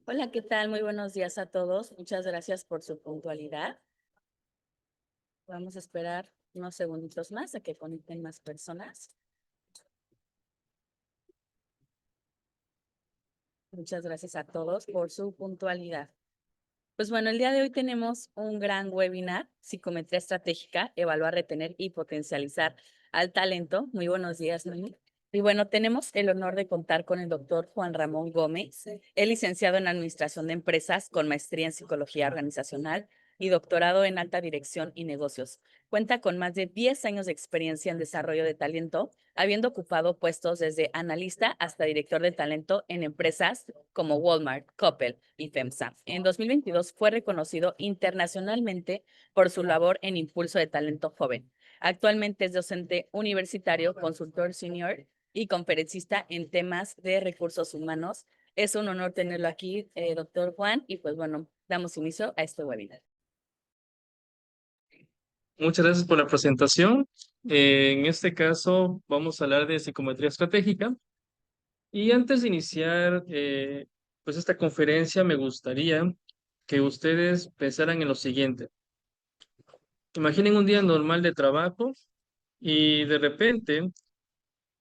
Hola, ¿qué tal? Muy buenos días a todos. Muchas gracias por su puntualidad. Vamos a esperar unos segunditos más a que conecten más personas. Muchas gracias a todos por su puntualidad. Pues bueno, el día de hoy tenemos un gran webinar, Psicometría Estratégica, Evaluar, Retener y Potencializar al Talento. Muy buenos días, Noemí. Y bueno, tenemos el honor de contar con el doctor Juan Ramón Gómez. Es licenciado en Administración de Empresas con maestría en Psicología Organizacional y doctorado en Alta Dirección y Negocios. Cuenta con más de 10 años de experiencia en desarrollo de talento, habiendo ocupado puestos desde analista hasta director de talento en empresas como Walmart, Coppel y FEMSA. En 2022 fue reconocido internacionalmente por su labor en impulso de talento joven. Actualmente es docente universitario, consultor senior y conferencista en temas de recursos humanos. Es un honor tenerlo aquí, doctor Juan, y pues bueno, damos inicio a este webinar. Muchas gracias por la presentación. En este caso vamos a hablar de psicometría estratégica. Y antes de iniciar pues esta conferencia, me gustaría que ustedes pensaran en lo siguiente. Imaginen un día normal de trabajo y de repente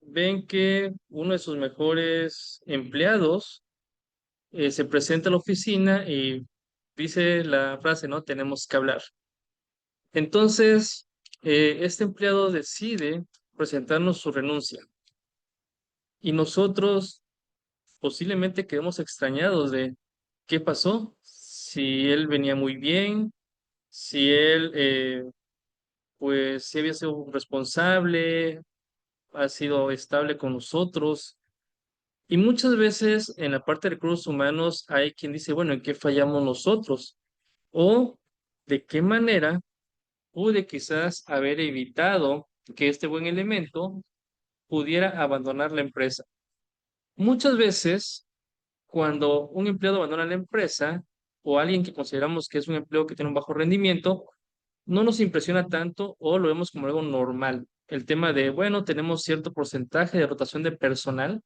ven que uno de sus mejores empleados se presenta a la oficina y dice la frase, ¿no? Tenemos que hablar. Entonces, este empleado decide presentarnos su renuncia y nosotros posiblemente quedemos extrañados de qué pasó, si él venía muy bien, si él, pues, si había sido responsable, ha sido estable con nosotros. Y muchas veces en la parte de recursos humanos hay quien dice, bueno, ¿en qué fallamos nosotros? O de qué manera pude quizás haber evitado que este buen elemento pudiera abandonar la empresa. Muchas veces, cuando un empleado abandona la empresa o alguien que consideramos que es un empleo que tiene un bajo rendimiento, no nos impresiona tanto o lo vemos como algo normal. El tema de, bueno, tenemos cierto porcentaje de rotación de personal.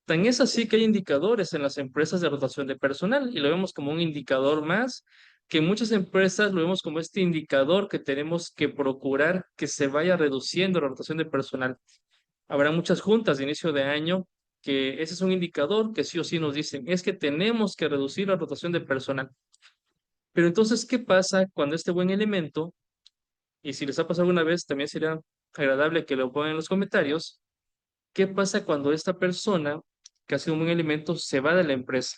Tan es así que hay indicadores en las empresas de rotación de personal y lo vemos como un indicador más, que muchas empresas lo vemos como este indicador que tenemos que procurar que se vaya reduciendo la rotación de personal. Habrá muchas juntas de inicio de año que ese es un indicador que sí o sí nos dicen, es que tenemos que reducir la rotación de personal. Pero entonces, ¿qué pasa cuando este buen elemento, y si les ha pasado alguna vez, también sería agradable que lo pongan en los comentarios, qué pasa cuando esta persona, que ha sido un buen elemento, se va de la empresa?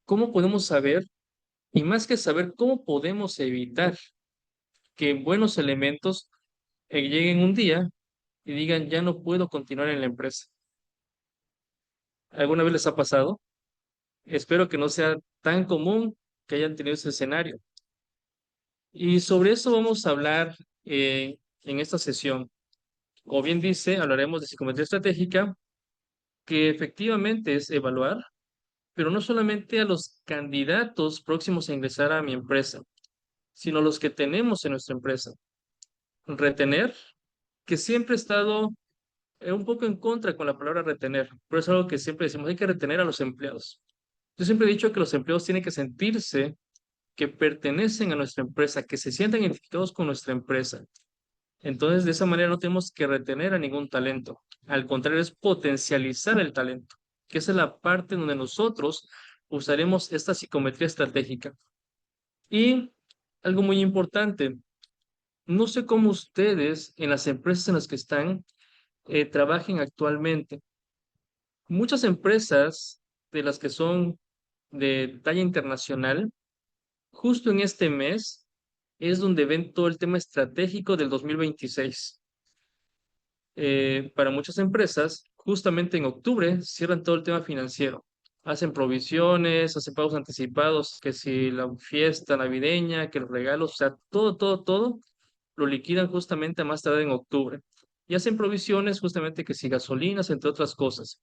¿Cómo podemos saber, y más que saber, cómo podemos evitar que buenos elementos lleguen un día y digan, ya no puedo continuar en la empresa? ¿Alguna vez les ha pasado? Espero que no sea tan común que hayan tenido ese escenario. Y sobre eso vamos a hablar en esta sesión. Como bien dice, hablaremos de psicometría estratégica, que efectivamente es evaluar, pero no solamente a los candidatos próximos a ingresar a mi empresa, sino los que tenemos en nuestra empresa. Retener, que siempre he estado un poco en contra con la palabra retener, pero es algo que siempre decimos, hay que retener a los empleados. Yo siempre he dicho que los empleados tienen que sentirse que pertenecen a nuestra empresa, que se sientan identificados con nuestra empresa. Entonces, de esa manera no tenemos que retener a ningún talento. Al contrario, es potencializar el talento, que esa es la parte donde nosotros usaremos esta psicometría estratégica. Y algo muy importante, no sé cómo ustedes en las empresas en las que están trabajen actualmente. Muchas empresas de las que son de talla internacional, justo en este mes es donde ven todo el tema estratégico del 2026. Para muchas empresas, justamente en octubre cierran todo el tema financiero. Hacen provisiones, hacen pagos anticipados, que si la fiesta navideña, que los regalos, o sea, todo lo liquidan justamente a más tarde en octubre. Y hacen provisiones justamente que si gasolinas, entre otras cosas.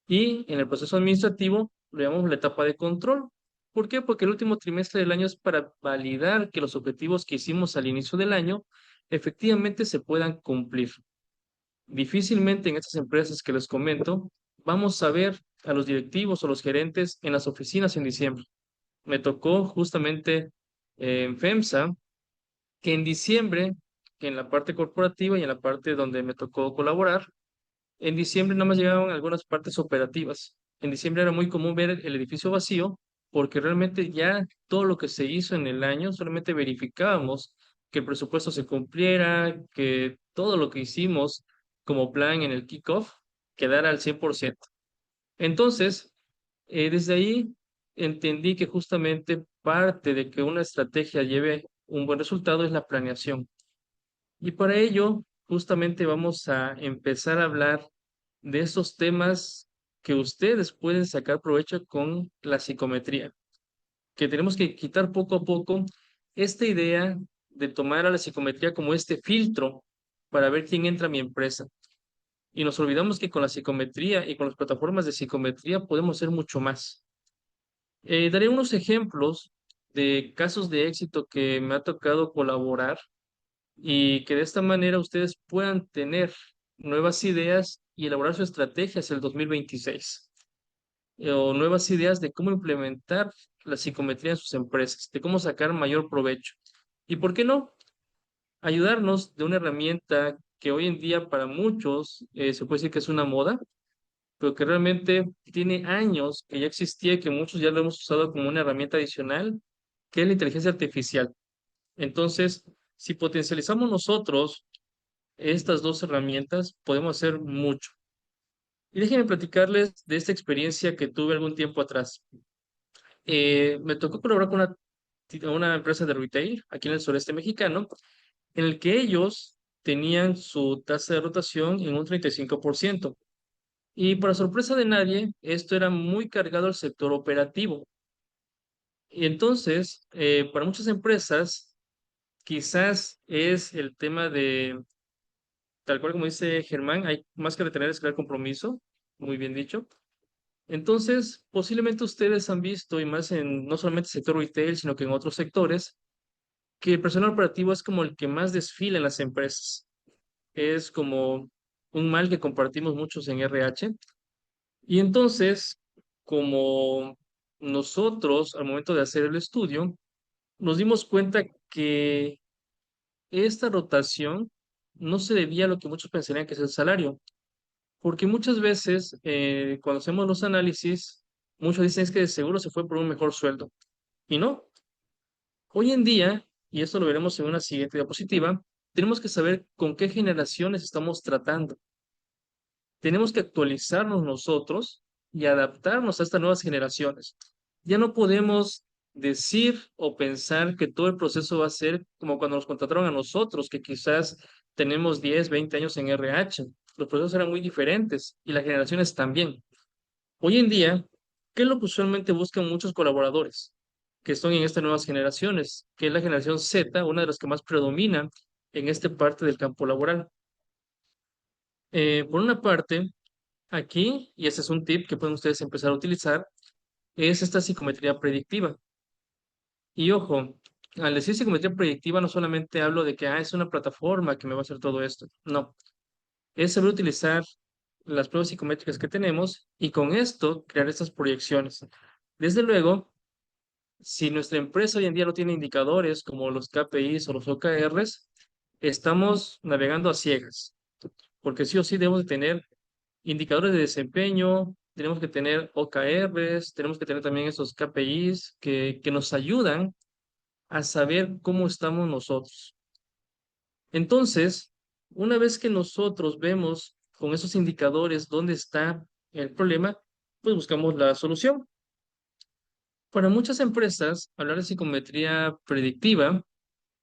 Y en el proceso administrativo lo llamamos la etapa de control. ¿Por qué? Porque el último trimestre del año es para validar que los objetivos que hicimos al inicio del año efectivamente se puedan cumplir. Difícilmente en estas empresas que les comento vamos a ver a los directivos o los gerentes en las oficinas en diciembre. Me tocó justamente en FEMSA que en diciembre, que en la parte corporativa y en la parte donde me tocó colaborar, en diciembre nada más llegaban algunas partes operativas. En diciembre era muy común ver el edificio vacío porque realmente ya todo lo que se hizo en el año solamente verificábamos que el presupuesto se cumpliera, que todo lo que hicimos como plan en el kickoff quedara al 100%. Entonces, desde ahí entendí que justamente parte de que una estrategia lleve un buen resultado es la planeación. Y para ello, justamente vamos a empezar a hablar de esos temas que ustedes pueden sacar provecho con la psicometría, que tenemos que quitar poco a poco esta idea de tomar a la psicometría como este filtro para ver quién entra a mi empresa. Y nos olvidamos que con la psicometría y con las plataformas de psicometría podemos hacer mucho más. Daré unos ejemplos de casos de éxito que me ha tocado colaborar y que de esta manera ustedes puedan tener nuevas ideas y elaborar su estrategia hacia el 2026, o nuevas ideas de cómo implementar la psicometría en sus empresas, de cómo sacar mayor provecho. ¿Y por qué no? Ayudarnos de una herramienta que hoy en día para muchos se puede decir que es una moda, pero que realmente tiene años que ya existía y que muchos ya lo hemos usado como una herramienta adicional, que es la inteligencia artificial. Entonces, si potencializamos nosotros estas dos herramientas, podemos hacer mucho. Y déjenme platicarles de esta experiencia que tuve algún tiempo atrás. Me tocó colaborar con una empresa de retail aquí en el sureste mexicano, en el que ellos tenían su tasa de rotación en un 35%. Y para sorpresa de nadie, esto era muy cargado al sector operativo. Y entonces, para muchas empresas, quizás es el tema de, tal cual como dice Germán, hay más que retener es crear compromiso, muy bien dicho. Entonces, posiblemente ustedes han visto, y más en no solamente el sector retail, sino que en otros sectores, que el personal operativo es como el que más desfila en las empresas. Es como un mal que compartimos muchos en RH. Y entonces, como nosotros, al momento de hacer el estudio, nos dimos cuenta que esta rotación no se debía a lo que muchos pensarían que es el salario, porque muchas veces cuando hacemos los análisis, muchos dicen es que de seguro se fue por un mejor sueldo. Y no, hoy en día, y esto lo veremos en una siguiente diapositiva, tenemos que saber con qué generaciones estamos tratando. Tenemos que actualizarnos nosotros y adaptarnos a estas nuevas generaciones. Ya no podemos decir o pensar que todo el proceso va a ser como cuando nos contrataron a nosotros, que quizás tenemos 10, 20 años en RH. Los procesos eran muy diferentes y las generaciones también. Hoy en día, ¿qué es lo que usualmente buscan muchos colaboradores que están en estas nuevas generaciones? Que es la generación Z, una de las que más predomina en esta parte del campo laboral. Por una parte, aquí, y este es un tip que pueden ustedes empezar a utilizar, es esta psicometría predictiva. Y ojo, al decir psicometría predictiva no solamente hablo de que es una plataforma que me va a hacer todo esto. No, es saber utilizar las pruebas psicométricas que tenemos y con esto crear estas proyecciones. Desde luego, si nuestra empresa hoy en día no tiene indicadores como los KPIs o los OKRs, estamos navegando a ciegas, porque sí o sí debemos de tener indicadores de desempeño, tenemos que tener OKRs, tenemos que tener también esos KPIs que nos ayudan a saber cómo estamos nosotros. Entonces, una vez que nosotros vemos con esos indicadores dónde está el problema, pues buscamos la solución. Para muchas empresas, hablar de psicometría predictiva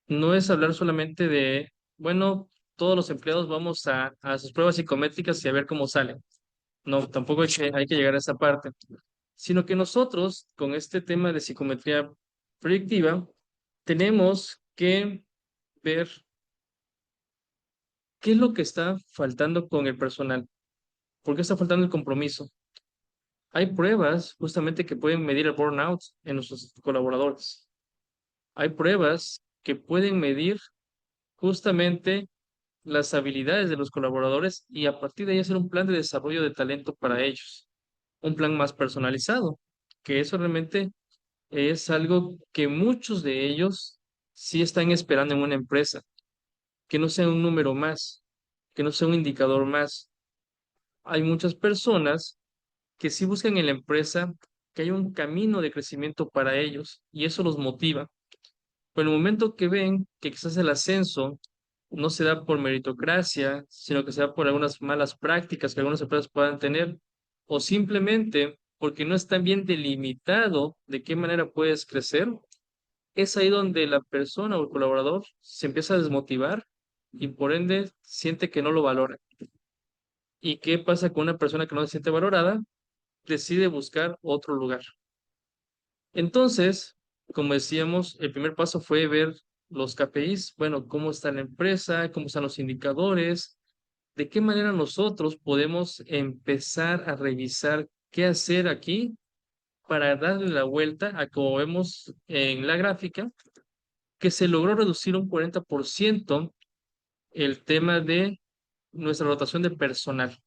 no es hablar solamente de, bueno, todos los empleados vamos a sus pruebas psicométricas y a ver cómo salen. No, tampoco hay que llegar a esa parte, sino que nosotros, con este tema de psicometría predictiva, tenemos que ver qué es lo que está faltando con el personal, por qué está faltando el compromiso. Hay pruebas justamente que pueden medir el burnout en nuestros colaboradores. Hay pruebas que pueden medir justamente las habilidades de los colaboradores y a partir de ahí hacer un plan de desarrollo de talento para ellos, un plan más personalizado, que eso realmente es algo que muchos de ellos sí están esperando en una empresa, que no sea un número más, que no sea un indicador más. Hay muchas personas que sí buscan en la empresa que haya un camino de crecimiento para ellos y eso los motiva. Pero en el momento que ven que quizás el ascenso no se da por meritocracia, sino que se da por algunas malas prácticas que algunas empresas puedan tener, o simplemente porque no está bien delimitado de qué manera puedes crecer, es ahí donde la persona o el colaborador se empieza a desmotivar y por ende siente que no lo valora. ¿Y qué pasa con una persona que no se siente valorada? Decide buscar otro lugar. Entonces, como decíamos, el primer paso fue ver los KPIs, bueno, cómo está la empresa, cómo están los indicadores, de qué manera nosotros podemos empezar a revisar qué hacer aquí para darle la vuelta a como vemos en la gráfica, que se logró reducir un 40% el tema de nuestra rotación de personal,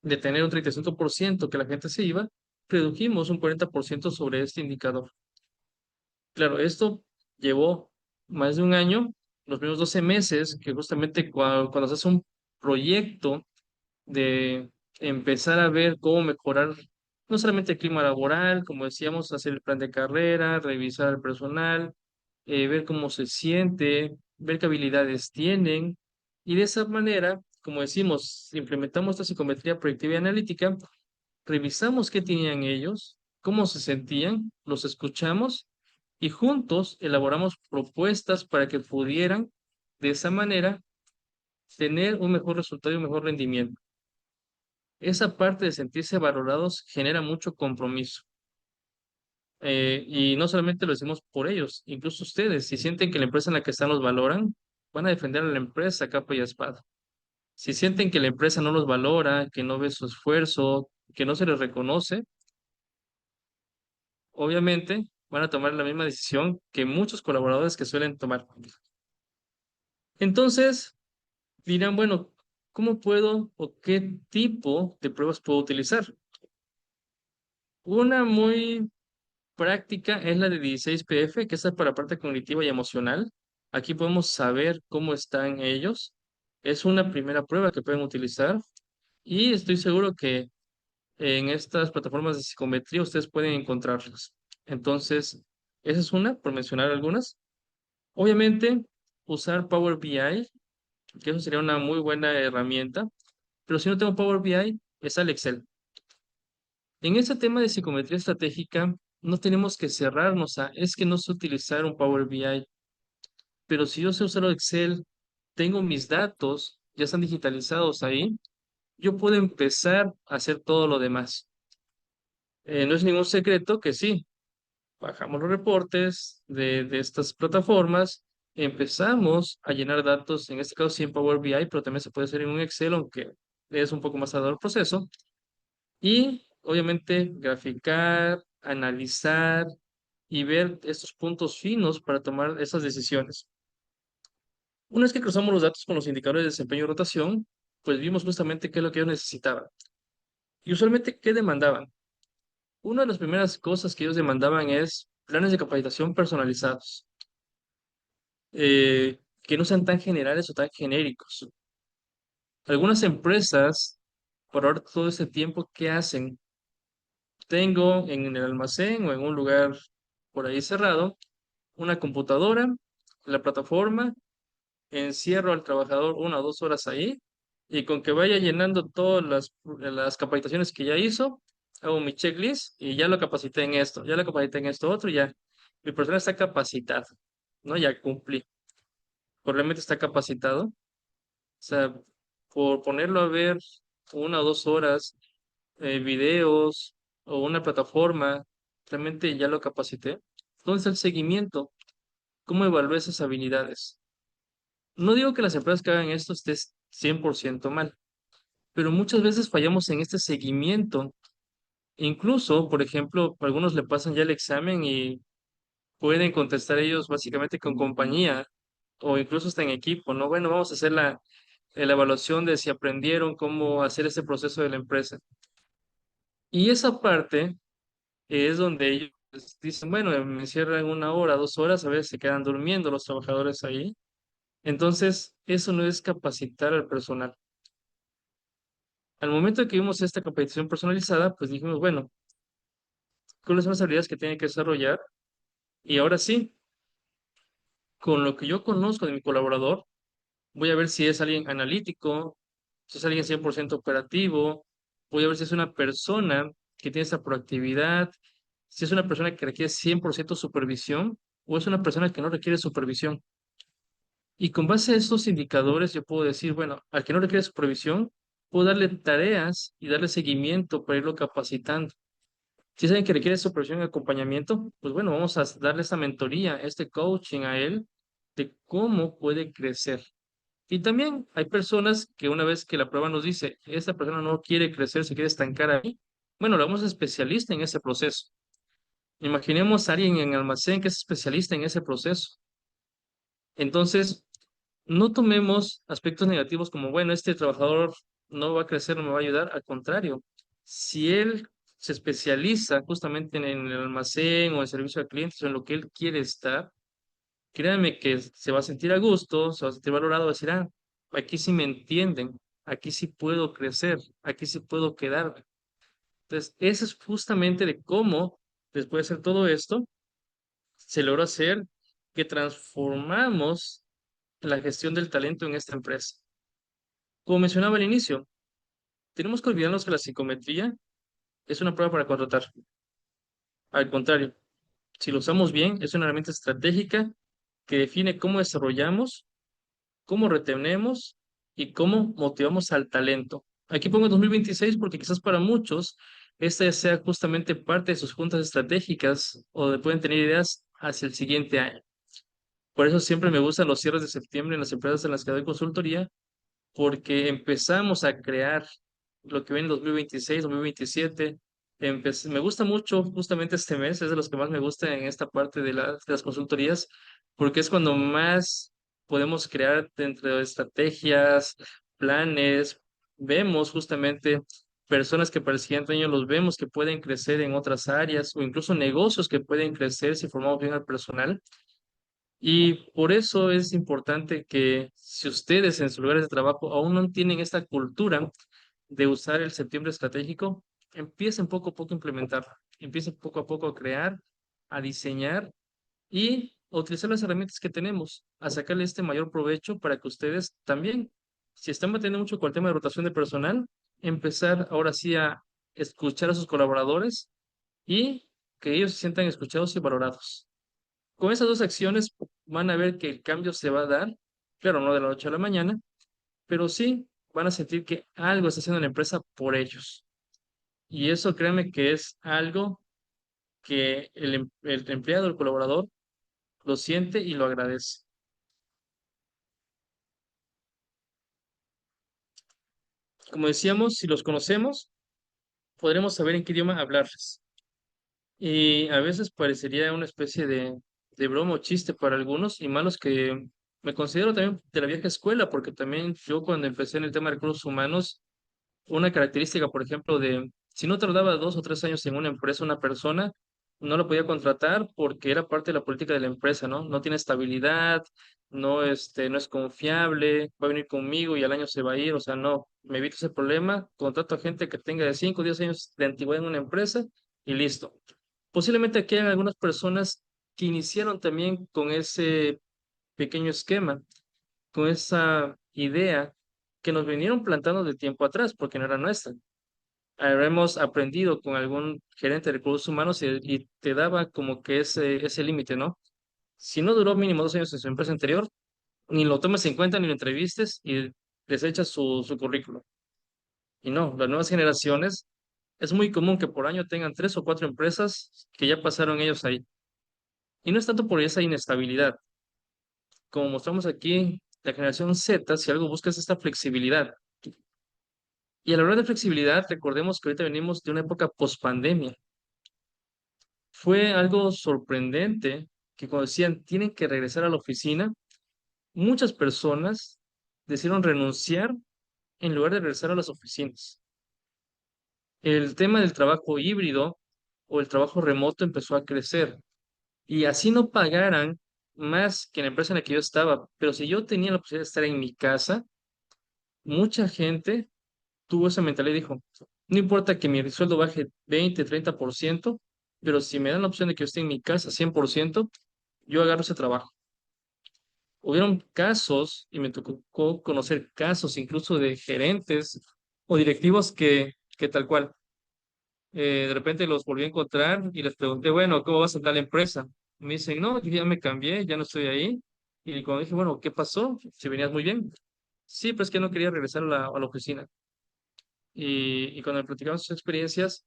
de tener un 35% que la gente se iba, redujimos un 40% sobre este indicador. Claro, esto llevó más de un año, los primeros 12 meses, que justamente cuando se hace un proyecto de empezar a ver cómo mejorar no solamente el clima laboral, como decíamos, hacer el plan de carrera, revisar el personal, ver cómo se siente, ver qué habilidades tienen, y de esa manera, como decimos, implementamos esta psicometría proyectiva y analítica, revisamos qué tenían ellos, cómo se sentían, los escuchamos y juntos elaboramos propuestas para que pudieran, de esa manera, tener un mejor resultado y un mejor rendimiento. Esa parte de sentirse valorados genera mucho compromiso. Y no solamente lo decimos por ellos, incluso ustedes, si sienten que la empresa en la que están los valoran, van a defender a la empresa a capa y espada. Si sienten que la empresa no los valora, que no ve su esfuerzo, que no se les reconoce, obviamente van a tomar la misma decisión que muchos colaboradores que suelen tomar. Entonces, dirán, bueno, ¿cómo puedo o qué tipo de pruebas puedo utilizar? Una muy práctica es la de 16PF, que es para la parte cognitiva y emocional. Aquí podemos saber cómo están ellos. Es una primera prueba que pueden utilizar y estoy seguro que en estas plataformas de psicometría ustedes pueden encontrarlas. Entonces, esa es una, por mencionar algunas. Obviamente, usar Power BI, que eso sería una muy buena herramienta, pero si no tengo Power BI, está el Excel. En ese tema de psicometría estratégica, no tenemos que cerrarnos a, es que no sé utilizar un Power BI, pero si yo sé usar el Excel, tengo mis datos, ya están digitalizados ahí, yo puedo empezar a hacer todo lo demás. No es ningún secreto que sí, bajamos los reportes de estas plataformas, empezamos a llenar datos, en este caso sí en Power BI, pero también se puede hacer en un Excel, aunque es un poco más tardado el proceso. Y obviamente graficar, analizar y ver estos puntos finos para tomar esas decisiones. Una vez que cruzamos los datos con los indicadores de desempeño y rotación, pues vimos justamente qué es lo que ellos necesitaban. Y usualmente, ¿qué demandaban? Una de las primeras cosas que ellos demandaban es planes de capacitación personalizados, que no sean tan generales o tan genéricos. Algunas empresas, por ahora todo ese tiempo, ¿qué hacen? Tengo en el almacén o en un lugar por ahí cerrado una computadora, la plataforma, encierro al trabajador 1 o 2 horas ahí y con que vaya llenando todas las capacitaciones que ya hizo, hago mi checklist y ya lo capacité en esto, ya lo capacité en esto otro, ya mi persona está capacitada, ¿no? Ya cumplí. Probablemente está capacitado. O sea, por ponerlo a ver 1 o 2 horas, videos o una plataforma, realmente ya lo capacité. Entonces, el seguimiento, ¿cómo evalúo esas habilidades? No digo que las empresas que hagan esto esté 100% mal, pero muchas veces fallamos en este seguimiento. Incluso, por ejemplo, algunos le pasan ya el examen y pueden contestar ellos básicamente con compañía o incluso está en equipo, ¿no? Bueno, vamos a hacer la evaluación de si aprendieron cómo hacer ese proceso de la empresa. Y esa parte es donde ellos dicen, bueno, me encierran 1 hora, 2 horas, a veces se quedan durmiendo los trabajadores ahí. Entonces, eso no es capacitar al personal. Al momento que vimos esta capacitación personalizada, pues dijimos, bueno, ¿cuáles son las habilidades que tiene que desarrollar? Y ahora sí, con lo que yo conozco de mi colaborador, voy a ver si es alguien analítico, si es alguien 100% operativo, voy a ver si es una persona que tiene esa proactividad, si es una persona que requiere 100% supervisión o es una persona que no requiere supervisión. Y con base a estos indicadores, yo puedo decir, bueno, al que no requiere supervisión, puedo darle tareas y darle seguimiento para irlo capacitando. Si saben que requiere supervisión y acompañamiento, pues bueno, vamos a darle esa mentoría, este coaching a él de cómo puede crecer. Y también hay personas que una vez que la prueba nos dice, esta persona no quiere crecer, se quiere estancar ahí, bueno, le vamos a especialista en ese proceso. Imaginemos a alguien en almacén que es especialista en ese proceso. Entonces, no tomemos aspectos negativos como, bueno, este trabajador no va a crecer, no me va a ayudar. Al contrario, si él se especializa justamente en el almacén o en servicio al cliente o en lo que él quiere estar, créanme que se va a sentir a gusto, se va a sentir valorado, va a decir, ah, aquí sí me entienden, aquí sí puedo crecer, aquí sí puedo quedarme. Entonces, eso es justamente de cómo, después de hacer todo esto, se logra hacer que transformamos la gestión del talento en esta empresa. Como mencionaba al inicio, tenemos que olvidarnos que la psicometría es una prueba para contratar. Al contrario, si lo usamos bien, es una herramienta estratégica que define cómo desarrollamos, cómo retenemos y cómo motivamos al talento. Aquí pongo 2026 porque quizás para muchos esta sea justamente parte de sus juntas estratégicas o de pueden tener ideas hacia el siguiente año. Por eso siempre me gustan los cierres de septiembre en las empresas en las que doy consultoría, porque empezamos a crear lo que viene en 2026, 2027. Me gusta mucho justamente este mes, es de los que más me gusta en esta parte de las consultorías, porque es cuando más podemos crear dentro de estrategias, planes, vemos justamente personas que para el siguiente año los vemos que pueden crecer en otras áreas o incluso negocios que pueden crecer si formamos bien al personal. Y por eso es importante que si ustedes en sus lugares de trabajo aún no tienen esta cultura de usar el septiembre estratégico, empiecen poco a poco a implementarlo, empiecen poco a poco a crear, a diseñar y a utilizar las herramientas que tenemos, a sacarle este mayor provecho para que ustedes también, si están manteniendo mucho con el tema de rotación de personal, empezar ahora sí a escuchar a sus colaboradores y que ellos se sientan escuchados y valorados. Con esas dos acciones van a ver que el cambio se va a dar, claro, no de la noche a la mañana, pero sí van a sentir que algo está haciendo la empresa por ellos. Y eso créanme que es algo que el empleado, el colaborador, lo siente y lo agradece. Como decíamos, si los conocemos, podremos saber en qué idioma hablarles. Y a veces parecería una especie de broma o chiste para algunos y malos que me considero también de la vieja escuela, porque también yo cuando empecé en el tema de recursos humanos, una característica, por ejemplo, de si no tardaba 2 o 3 años en una empresa, una persona, no la podía contratar porque era parte de la política de la empresa, ¿no? No tiene estabilidad, no es confiable, va a venir conmigo y al año se va a ir, o sea, no, me evito ese problema, contrato a gente que tenga de 5 o 10 años de antigüedad en una empresa y listo. Posiblemente aquí hay algunas personas que iniciaron también con ese pequeño esquema, con esa idea que nos vinieron plantando de tiempo atrás, porque no era nuestra. Habremos aprendido con algún gerente de recursos humanos y te daba como que ese límite, ¿no? Si no duró mínimo 2 años en su empresa anterior, ni lo tomes en cuenta, ni lo entrevistes y desechas su currículum. Y no, las nuevas generaciones, es muy común que por año tengan 3 o 4 empresas que ya pasaron ellos ahí. Y no es tanto por esa inestabilidad. Como mostramos aquí, la generación Z, si algo busca es esta flexibilidad. Y a la hora de flexibilidad, recordemos que ahorita venimos de una época post-pandemia. Fue algo sorprendente que cuando decían tienen que regresar a la oficina, muchas personas decidieron renunciar en lugar de regresar a las oficinas. El tema del trabajo híbrido o el trabajo remoto empezó a crecer y así no pagaran más que en la empresa en la que yo estaba, pero si yo tenía la posibilidad de estar en mi casa, mucha gente tuvo esa mentalidad y dijo, no importa que mi sueldo baje 20, 30%, pero si me dan la opción de que yo esté en mi casa 100%, yo agarro ese trabajo. Hubieron casos, y me tocó conocer casos incluso de gerentes o directivos que tal cual, de repente los volví a encontrar y les pregunté, bueno, ¿cómo vas a entrar a la empresa? Me dicen, no, yo ya me cambié, ya no estoy ahí. Y cuando dije, bueno, ¿qué pasó? Si venías muy bien. Sí, pero es que no quería regresar a la oficina. Y cuando me platicaban sus experiencias,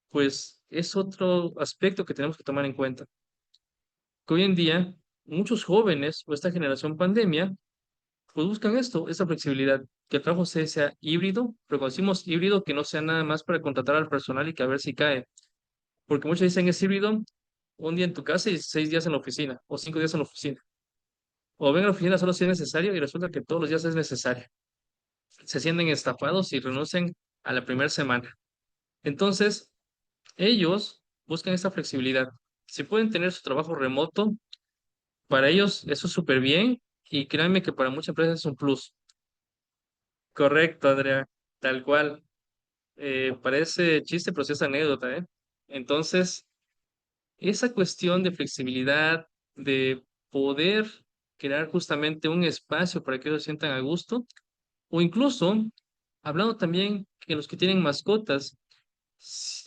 pues es otro aspecto que tenemos que tomar en cuenta. Que hoy en día, muchos jóvenes o esta generación pandemia, pues buscan esto, esa flexibilidad, que el trabajo sea híbrido, pero cuando decimos híbrido, que no sea nada más para contratar al personal y que a ver si cae. Porque muchos dicen es híbrido, un día en tu casa y 6 días en la oficina, o 5 días en la oficina. O ven a la oficina solo si es necesario y resulta que todos los días es necesario. Se sienten estafados y renuncian a la primera semana. Entonces, ellos buscan esta flexibilidad. Si pueden tener su trabajo remoto, para ellos eso es súper bien y créanme que para muchas empresas es un plus. Correcto, Andrea, tal cual. Parece chiste, pero sí es anécdota, ¿eh? Entonces, esa cuestión de flexibilidad, de poder crear justamente un espacio para que ellos se sientan a gusto, o incluso, hablando también que los que tienen mascotas,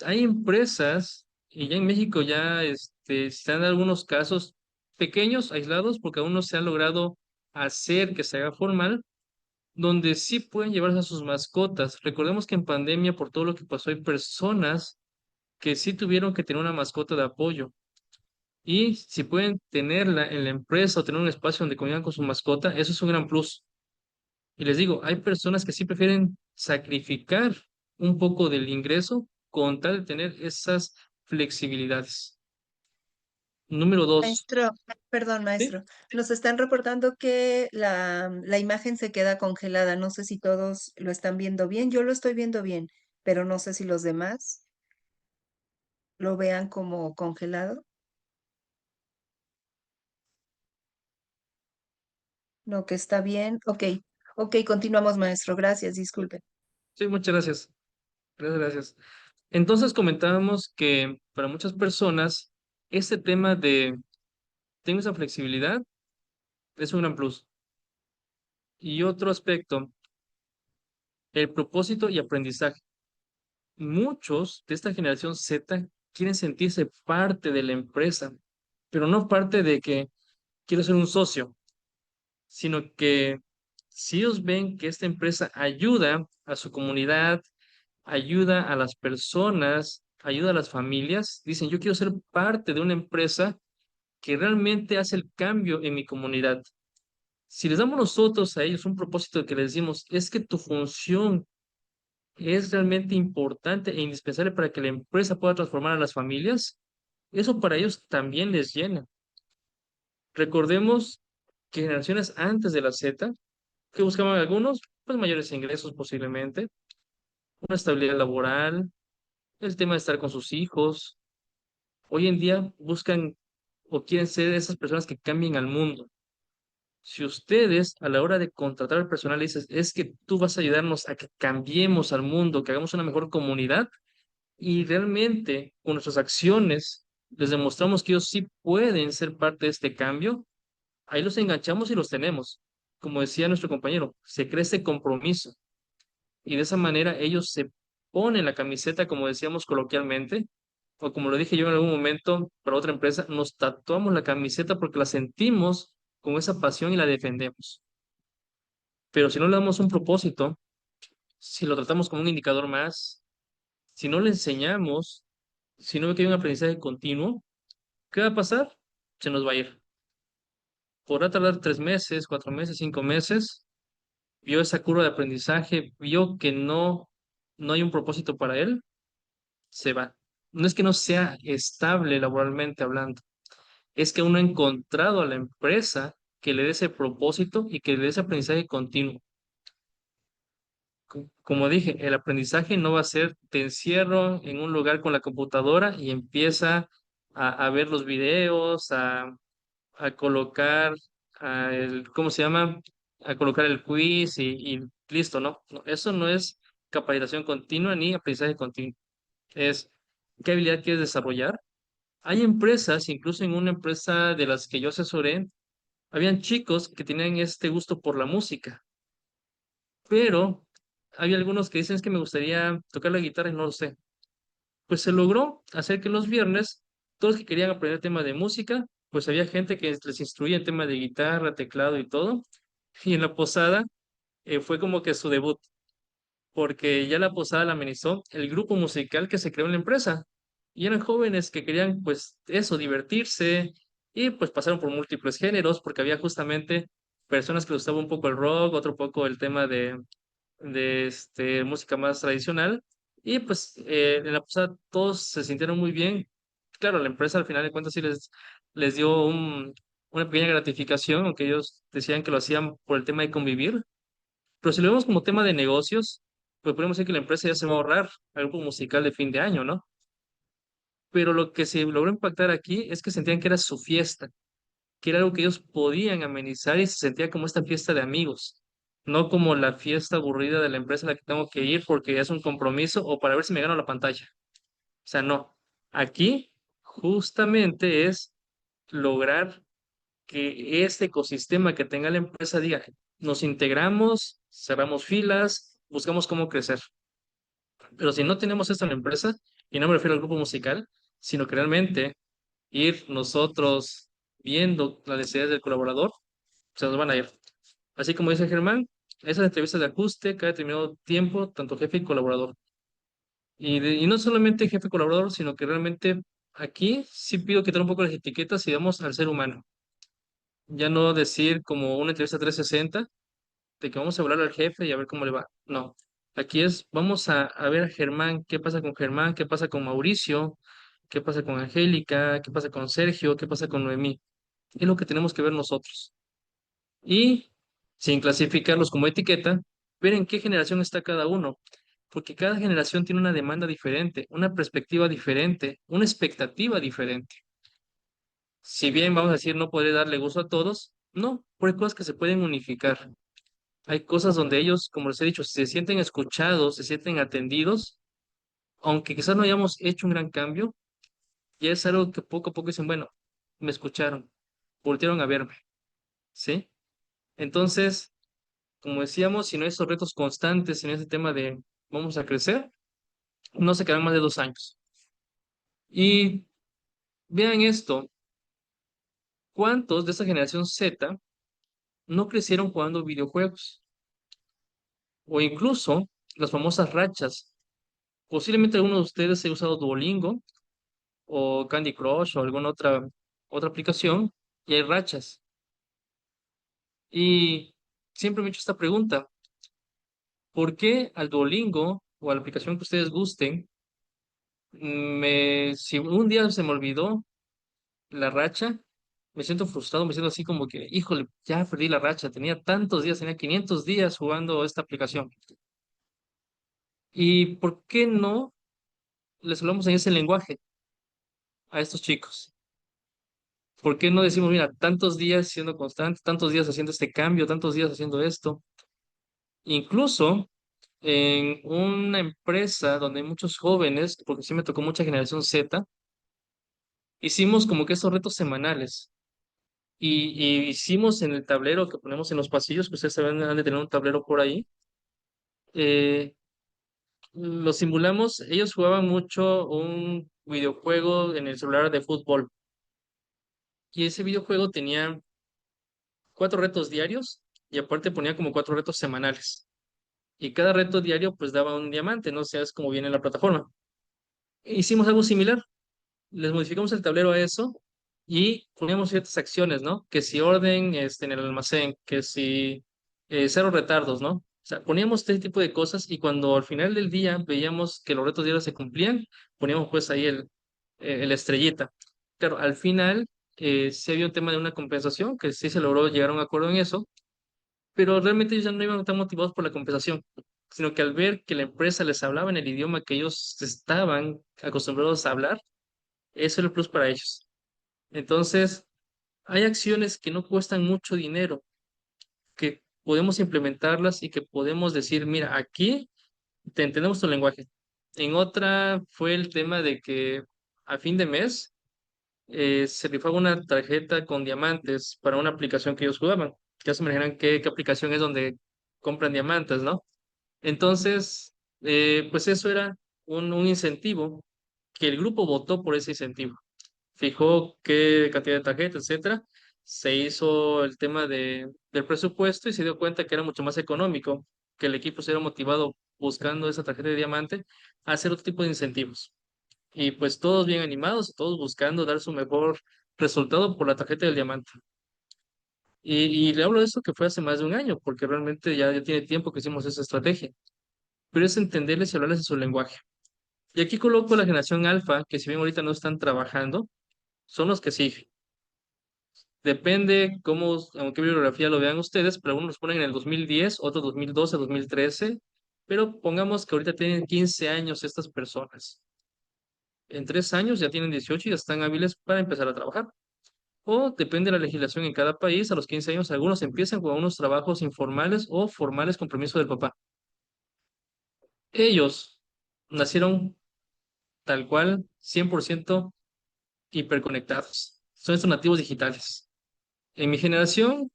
hay empresas, y ya en México ya se dan algunos casos pequeños, aislados, porque aún no se ha logrado hacer que se haga formal, donde sí pueden llevarse a sus mascotas. Recordemos que en pandemia, por todo lo que pasó, hay personas que sí tuvieron que tener una mascota de apoyo. Y si pueden tenerla en la empresa o tener un espacio donde convivan con su mascota, eso es un gran plus. Y les digo, hay personas que sí prefieren sacrificar un poco del ingreso con tal de tener esas flexibilidades. Número dos, Maestro, perdón, ¿sí? maestro, nos están reportando que la imagen se queda congelada. No sé si todos lo están viendo bien. Yo lo estoy viendo bien, pero no sé si los demás lo vean como congelado. No, que está bien. Ok, ok, continuamos, maestro. Gracias, disculpe. Sí, muchas gracias. Gracias, gracias. Entonces comentábamos que para muchas personas este tema de tengo esa flexibilidad es un gran plus. Y otro aspecto, el propósito y aprendizaje. Muchos de esta generación Z quieren sentirse parte de la empresa, pero no parte de que quiero ser un socio, sino que si ellos ven que esta empresa ayuda a su comunidad, ayuda a las personas, ayuda a las familias, dicen, yo quiero ser parte de una empresa que realmente hace el cambio en mi comunidad. Si les damos nosotros a ellos un propósito que les decimos, es que tu función es realmente importante e indispensable para que la empresa pueda transformar a las familias, eso para ellos también les llena. Recordemos que generaciones antes de la Z, que buscaban algunos, pues mayores ingresos posiblemente, una estabilidad laboral, el tema de estar con sus hijos. Hoy en día buscan o quieren ser esas personas que cambien al mundo. Si ustedes a la hora de contratar al personal dices, es que tú vas a ayudarnos a que cambiemos al mundo, que hagamos una mejor comunidad, y realmente con nuestras acciones les demostramos que ellos sí pueden ser parte de este cambio, ahí los enganchamos y los tenemos. Como decía nuestro compañero, se crece compromiso y de esa manera ellos se ponen la camiseta, como decíamos coloquialmente, o como lo dije yo en algún momento para otra empresa, nos tatuamos la camiseta porque la sentimos con esa pasión y la defendemos. Pero si no le damos un propósito, si lo tratamos como un indicador más, si no le enseñamos, si no ve que hay un aprendizaje continuo, ¿qué va a pasar? Se nos va a ir. Podrá tardar 3 meses, 4 meses, 5 meses. Vio esa curva de aprendizaje, vio que no hay un propósito para él, se va. No es que no sea estable laboralmente hablando, es que aún no ha encontrado a la empresa que le dé ese propósito y que le dé ese aprendizaje continuo. Como dije, el aprendizaje no va a ser te encierro en un lugar con la computadora y empieza a ver los videos, a colocar, ¿cómo se llama? A colocar el quiz y listo, ¿no? No, eso no es capacitación continua ni aprendizaje continuo. Es qué habilidad quieres desarrollar. Hay empresas, incluso en una empresa de las que yo asesoré, habían chicos que tenían este gusto por la música, pero había algunos que dicen es que me gustaría tocar la guitarra y no lo sé. Pues se logró hacer que los viernes, todos los que querían aprender temas de música, pues había gente que les instruía en temas de guitarra, teclado y todo. Y en la posada fue como que su debut, porque ya la posada la amenizó el grupo musical que se creó en la empresa. Y eran jóvenes que querían, pues, eso, divertirse, y pues pasaron por múltiples géneros, porque había justamente personas que les gustaba un poco el rock, otro poco el tema de música más tradicional. Y pues en la posada todos se sintieron muy bien. Claro, la empresa al final de cuentas sí les dio una pequeña gratificación, aunque ellos decían que lo hacían por el tema de convivir. Pero si lo vemos como tema de negocios, pues podemos decir que la empresa ya se va a ahorrar algo musical de fin de año, ¿no? Pero lo que se logró impactar aquí es que sentían que era su fiesta, que era algo que ellos podían amenizar y se sentía como esta fiesta de amigos, no como la fiesta aburrida de la empresa a la que tengo que ir porque es un compromiso o para ver si me gano la pantalla. O sea, no. Aquí justamente es lograr que este ecosistema que tenga la empresa diga, nos integramos, cerramos filas, buscamos cómo crecer. Pero si no tenemos esto en la empresa, y no me refiero al grupo musical, sino que realmente ir nosotros viendo las necesidades del colaborador, se nos van a ir. Así como dice Germán, esas entrevistas de ajuste cada determinado tiempo, tanto jefe y colaborador. Y no solamente jefe y colaborador, sino que realmente aquí sí pido quitar un poco las etiquetas y vamos al ser humano. Ya no decir como una entrevista 360 de que vamos a hablar al jefe y a ver cómo le va. No. Aquí es, vamos a ver a Germán, qué pasa con Germán, qué pasa con Mauricio, qué pasa con Angélica, qué pasa con Sergio, qué pasa con Noemí. Es lo que tenemos que ver nosotros. Y sin clasificarlos como etiqueta, ver en qué generación está cada uno, porque cada generación tiene una demanda diferente, una perspectiva diferente, una expectativa diferente. Si bien vamos a decir no podré darle gusto a todos, no, porque hay cosas que se pueden unificar. Hay cosas donde ellos, como les he dicho, se sienten escuchados, se sienten atendidos, aunque quizás no hayamos hecho un gran cambio, ya es algo que poco a poco dicen, bueno, me escucharon, voltearon a verme, ¿sí? Entonces, como decíamos, si no hay esos retos constantes en ese tema de vamos a crecer, no se quedan más de 2 años. Y vean esto, ¿cuántos de esa generación Z no crecieron jugando videojuegos? O incluso las famosas rachas. Posiblemente alguno de ustedes haya usado Duolingo o Candy Crush o alguna otra aplicación y hay rachas. Y siempre me he hecho esta pregunta, ¿por qué al Duolingo o a la aplicación que ustedes gusten, si un día se me olvidó la racha, me siento frustrado, me siento así como que, híjole, ya perdí la racha, tenía tantos días, tenía 500 días jugando esta aplicación. ¿Y por qué no les hablamos en ese lenguaje a estos chicos? ¿Por qué no decimos, mira, tantos días siendo constante, tantos días haciendo este cambio, tantos días haciendo esto? Incluso en una empresa donde hay muchos jóvenes, porque sí me tocó mucha generación Z, hicimos como que estos retos semanales. Y hicimos en el tablero que ponemos en los pasillos, que ustedes saben, han de tener un tablero por ahí. eh, lo simulamos, ellos jugaban mucho un videojuego en el celular de fútbol. Y ese videojuego tenía 4 retos diarios y aparte ponía como 4 retos semanales. Y cada reto diario pues daba un diamante, no sé, es como viene en la plataforma. Hicimos algo similar, les modificamos el tablero a eso y poníamos ciertas acciones, ¿no? Que si orden en el almacén, que si 0 retardos, ¿no? O sea, poníamos este tipo de cosas y cuando al final del día veíamos que los retos diarios se cumplían, poníamos pues ahí el estrellita. Claro, al final sí había un tema de una compensación, que sí se logró llegar a un acuerdo en eso, pero realmente ellos ya no iban tan motivados por la compensación, sino que al ver que la empresa les hablaba en el idioma que ellos estaban acostumbrados a hablar, eso era el plus para ellos. Entonces, hay acciones que no cuestan mucho dinero, que podemos implementarlas y que podemos decir, mira, aquí te entendemos tu lenguaje. En otra fue el tema de que a fin de mes se rifaba una tarjeta con diamantes para una aplicación que ellos jugaban. Ya se imaginan qué aplicación es donde compran diamantes, ¿no? Entonces, pues eso era un incentivo que el grupo votó por ese incentivo. Fijó qué cantidad de tarjeta, etcétera. Se hizo el tema del presupuesto y se dio cuenta que era mucho más económico que el equipo se hubiera motivado buscando esa tarjeta de diamante a hacer otro tipo de incentivos. Y pues todos bien animados, todos buscando dar su mejor resultado por la tarjeta del diamante. Y le hablo de esto que fue hace más de un año, porque realmente ya tiene tiempo que hicimos esa estrategia. Pero es entenderles y hablarles de su lenguaje. Y aquí coloco la generación alfa, que si bien ahorita no están trabajando, son los que siguen. Depende cómo, en qué bibliografía lo vean ustedes, pero algunos los ponen en el 2010, otros 2012, 2013, pero pongamos que ahorita tienen 15 años estas personas. En 3 años ya tienen 18 y ya están hábiles para empezar a trabajar. O depende de la legislación en cada país, a los 15 años algunos empiezan con unos trabajos informales o formales con permiso del papá. Ellos nacieron tal cual, 100% hiperconectados. Son estos nativos digitales. En mi generación,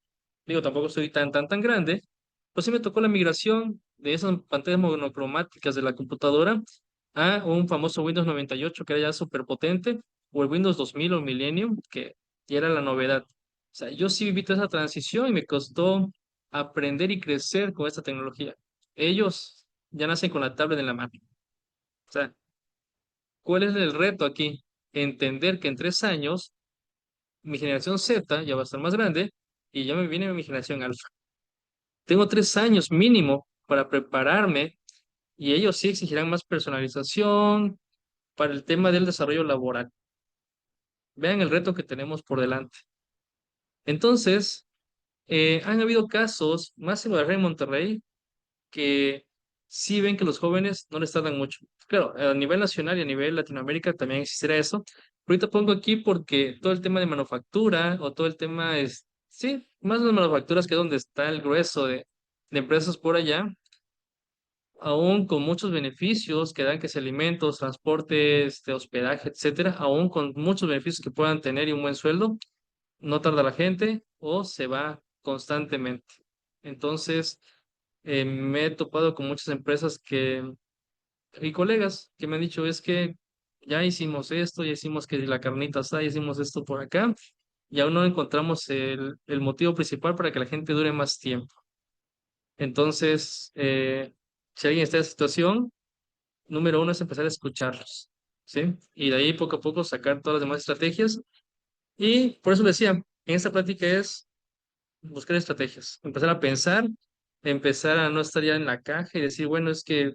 digo, tampoco soy tan grande, pues sí me tocó la migración de esas pantallas monocromáticas de la computadora a un famoso Windows 98 que era ya súper potente, o el Windows 2000 o Millennium, que ya era la novedad. O sea, yo sí viví toda esa transición y me costó aprender y crecer con esta tecnología. Ellos ya nacen con la tablet en la mano. O sea, ¿cuál es el reto aquí? Entender que en 3 años mi generación Z ya va a estar más grande y ya me viene mi generación alfa. Tengo 3 años mínimo para prepararme y ellos sí exigirán más personalización para el tema del desarrollo laboral. Vean el reto que tenemos por delante. Entonces, han habido casos, más en Guadalajara y Monterrey, que sí ven que los jóvenes no les tardan mucho. Claro, a nivel nacional y a nivel Latinoamérica también existirá eso. Ahorita pongo aquí porque todo el tema de manufactura o todo el tema es, sí, más las manufacturas que es donde está el grueso de empresas por allá, aún con muchos beneficios que dan, que es alimentos, transportes, de hospedaje, etcétera, aún con muchos beneficios que puedan tener y un buen sueldo, no tarda la gente o se va constantemente. Entonces, me he topado con muchas empresas y colegas que me han dicho, es que ya hicimos esto, ya hicimos que la carnita asada, ya hicimos esto por acá, y aún no encontramos el motivo principal para que la gente dure más tiempo. Entonces, si alguien está en esa situación, número uno es empezar a escucharlos, ¿sí? Y de ahí poco a poco sacar todas las demás estrategias. Y por eso decía, en esta práctica es buscar estrategias, empezar a pensar, empezar a no estar ya en la caja y decir, bueno, es que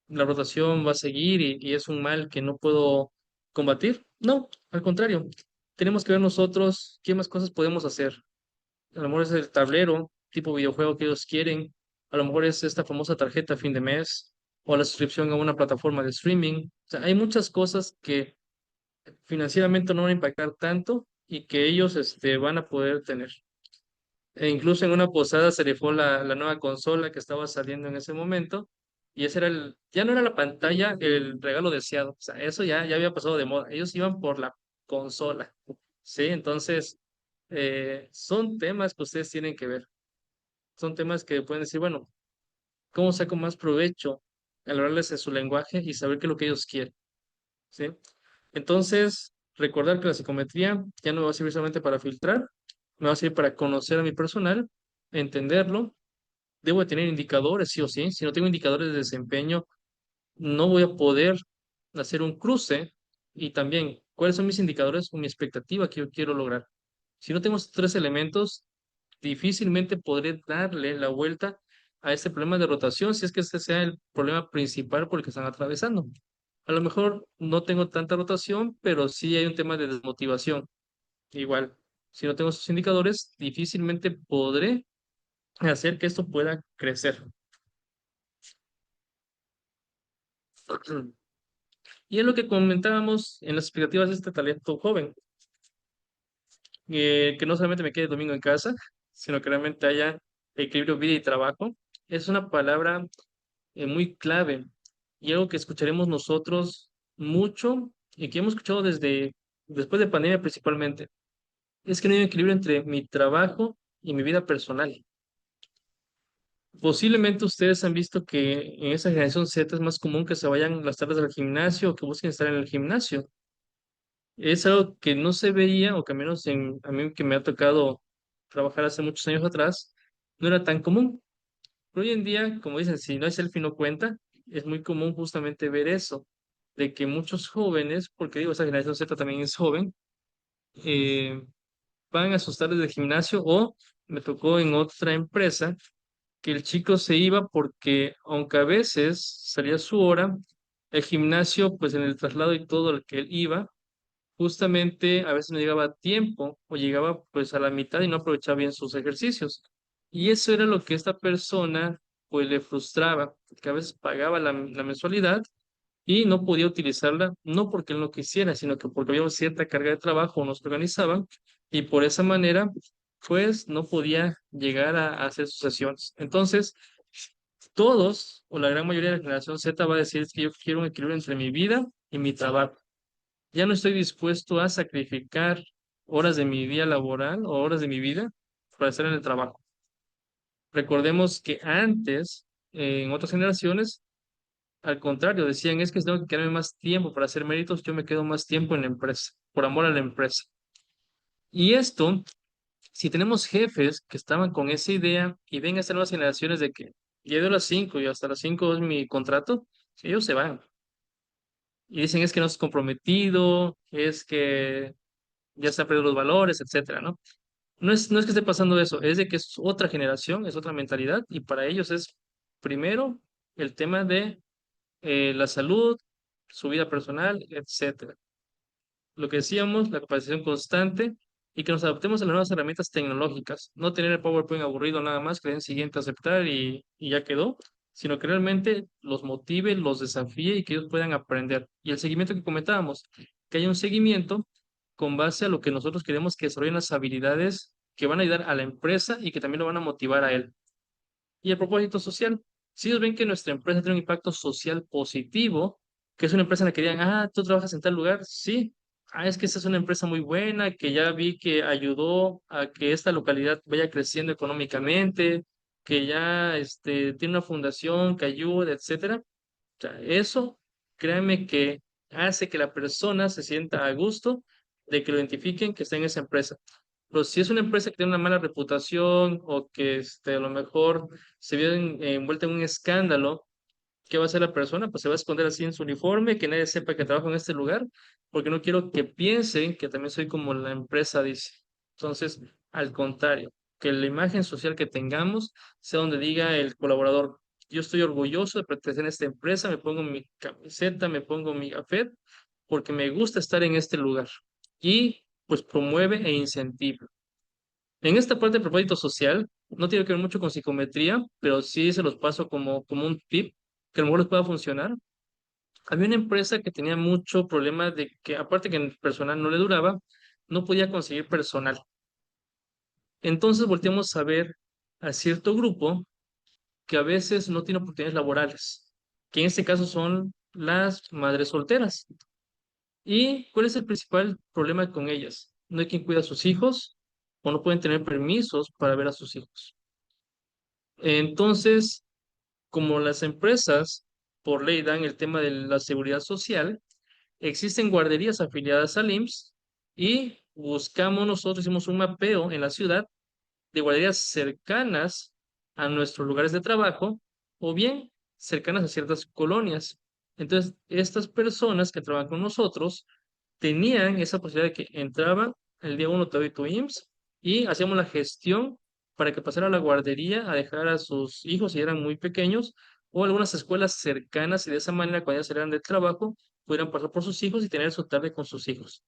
la rotación va a seguir y es un mal que no puedo combatir. No, al contrario, tenemos que ver nosotros qué más cosas podemos hacer. A lo mejor es el tablero, tipo videojuego que ellos quieren, a lo mejor es esta famosa tarjeta a fin de mes o la suscripción a una plataforma de streaming. O sea, hay muchas cosas que financieramente no van a impactar tanto y que ellos van a poder tener. E incluso en una posada se rifó la nueva consola que estaba saliendo en ese momento. Y ese era ya no era la pantalla el regalo deseado. O sea, eso ya había pasado de moda. Ellos iban por la consola. Sí, entonces son temas que ustedes tienen que ver. Son temas que pueden decir, bueno, ¿cómo saco más provecho al hablarles en su lenguaje y saber qué es lo que ellos quieren? ¿Sí? Entonces, recordar que la psicometría ya no me va a servir solamente para filtrar, me va a servir para conocer a mi personal, entenderlo. Debo de tener indicadores, sí o sí. Si no tengo indicadores de desempeño, no voy a poder hacer un cruce. Y también, ¿cuáles son mis indicadores o mi expectativa que yo quiero lograr? Si no tengo estos 3 elementos, difícilmente podré darle la vuelta a este problema de rotación si es que este sea el problema principal por el que están atravesando. A lo mejor no tengo tanta rotación, pero sí hay un tema de desmotivación. igual, si no tengo esos indicadores, difícilmente podré hacer que esto pueda crecer. Y es lo que comentábamos en las expectativas de este talento joven, que no solamente me quede domingo en casa, sino que realmente haya equilibrio vida y trabajo. Es una palabra muy clave y algo que escucharemos nosotros mucho y que hemos escuchado desde después de pandemia principalmente. Es que no hay un equilibrio entre mi trabajo y mi vida personal. Posiblemente ustedes han visto que en esa generación Z es más común que se vayan las tardes al gimnasio o que busquen estar en el gimnasio. Es algo que no se veía, o que al menos a mí que me ha tocado trabajar hace muchos años atrás, no era tan común. Pero hoy en día, como dicen, si no hay selfie no cuenta, es muy común justamente ver eso, de que muchos jóvenes, porque digo, esa generación Z también es joven, eh, van a sus tardes de gimnasio o me tocó en otra empresa que el chico se iba porque, aunque a veces salía su hora, el gimnasio, pues en el traslado y todo el que él iba, justamente a veces no llegaba a tiempo o llegaba pues a la mitad y no aprovechaba bien sus ejercicios. Y eso era lo que esta persona pues le frustraba, que a veces pagaba la mensualidad y no podía utilizarla, no porque él no quisiera, sino que porque había cierta carga de trabajo, no se organizaban y por esa manera pues no podía llegar a hacer sus sesiones. Entonces, todos o la gran mayoría de la generación Z va a decir es que yo quiero un equilibrio entre mi vida y mi trabajo. Ya no estoy dispuesto a sacrificar horas de mi día laboral o horas de mi vida para estar en el trabajo. Recordemos que antes, en otras generaciones, al contrario, decían, es que tengo que quedarme más tiempo para hacer méritos, yo me quedo más tiempo en la empresa, por amor a la empresa. Y esto, si tenemos jefes que estaban con esa idea y ven a estas nuevas generaciones de que ya de las 5 y hasta las 5 es mi contrato, ellos se van. Y dicen, es que no es comprometido, es que ya se han perdido los valores, etcétera, ¿no? No es que esté pasando eso, es de que es otra generación, es otra mentalidad, y para ellos es primero el tema de la salud, su vida personal, etcétera. Lo que decíamos, la capacitación constante y que nos adaptemos a las nuevas herramientas tecnológicas. No tener el PowerPoint aburrido nada más, que den siguiente a aceptar y ya quedó, sino que realmente los motive, los desafíe y que ellos puedan aprender. Y el seguimiento que comentábamos, que haya un seguimiento con base a lo que nosotros queremos que desarrollen las habilidades que van a ayudar a la empresa y que también lo van a motivar a él. Y el propósito social. Si ellos ven que nuestra empresa tiene un impacto social positivo, que es una empresa en la que digan, ah, tú trabajas en tal lugar, sí. Ah, es que esta es una empresa muy buena, que ya vi que ayudó a que esta localidad vaya creciendo económicamente, que ya tiene una fundación que ayuda, etcétera. O sea, eso, créanme que hace que la persona se sienta a gusto de que lo identifiquen que está en esa empresa. Pero si es una empresa que tiene una mala reputación o que a lo mejor se vio envuelta en un escándalo, ¿qué va a hacer la persona? Pues se va a esconder así en su uniforme, que nadie sepa que trabajo en este lugar, porque no quiero que piensen que también soy como la empresa dice. Entonces, al contrario, que la imagen social que tengamos sea donde diga el colaborador, yo estoy orgulloso de pertenecer a esta empresa, me pongo mi camiseta, me pongo mi gafet, porque me gusta estar en este lugar. Y pues promueve e incentiva. En esta parte del propósito social, no tiene que ver mucho con psicometría, pero sí se los paso como un tip que a lo mejor les pueda funcionar. Había una empresa que tenía mucho problema de que, aparte que el personal no le duraba, no podía conseguir personal. Entonces volteamos a ver a cierto grupo que a veces no tiene oportunidades laborales, que en este caso son las madres solteras. ¿Y cuál es el principal problema con ellas? No hay quien cuida a sus hijos o no pueden tener permisos para ver a sus hijos. Entonces, como las empresas por ley dan el tema de la seguridad social, existen guarderías afiliadas al IMSS y buscamos nosotros, hicimos un mapeo en la ciudad de guarderías cercanas a nuestros lugares de trabajo o bien cercanas a ciertas colonias. Entonces, estas personas que trabajan con nosotros tenían esa posibilidad de que entraban el día uno todo tu IMSS y hacíamos la gestión para que pasara a la guardería a dejar a sus hijos si eran muy pequeños o algunas escuelas cercanas y de esa manera cuando ya salieran del trabajo pudieran pasar por sus hijos y tener su tarde con sus hijos.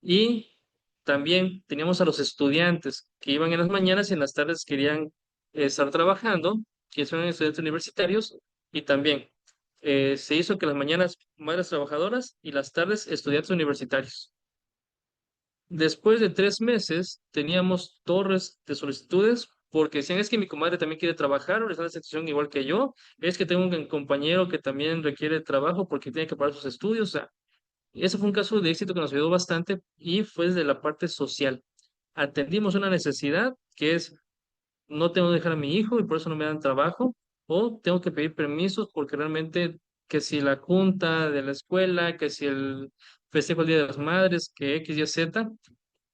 Y También teníamos a los estudiantes que iban en las mañanas y en las tardes querían estar trabajando, que son estudiantes universitarios, y también se hizo que las mañanas madres trabajadoras y las tardes estudiantes universitarios. Después de 3 meses teníamos torres de solicitudes porque decían, es que mi comadre también quiere trabajar o está en la situación igual que yo, es que tengo un compañero que también requiere trabajo porque tiene que pagar sus estudios. O sea, ese fue un caso de éxito que nos ayudó bastante y fue desde la parte social. Atendimos una necesidad que es, no tengo que dejar a mi hijo y por eso no me dan trabajo, o tengo que pedir permisos porque realmente que si la junta de la escuela, que si el festejo del Día de las Madres, que X, Y, Z,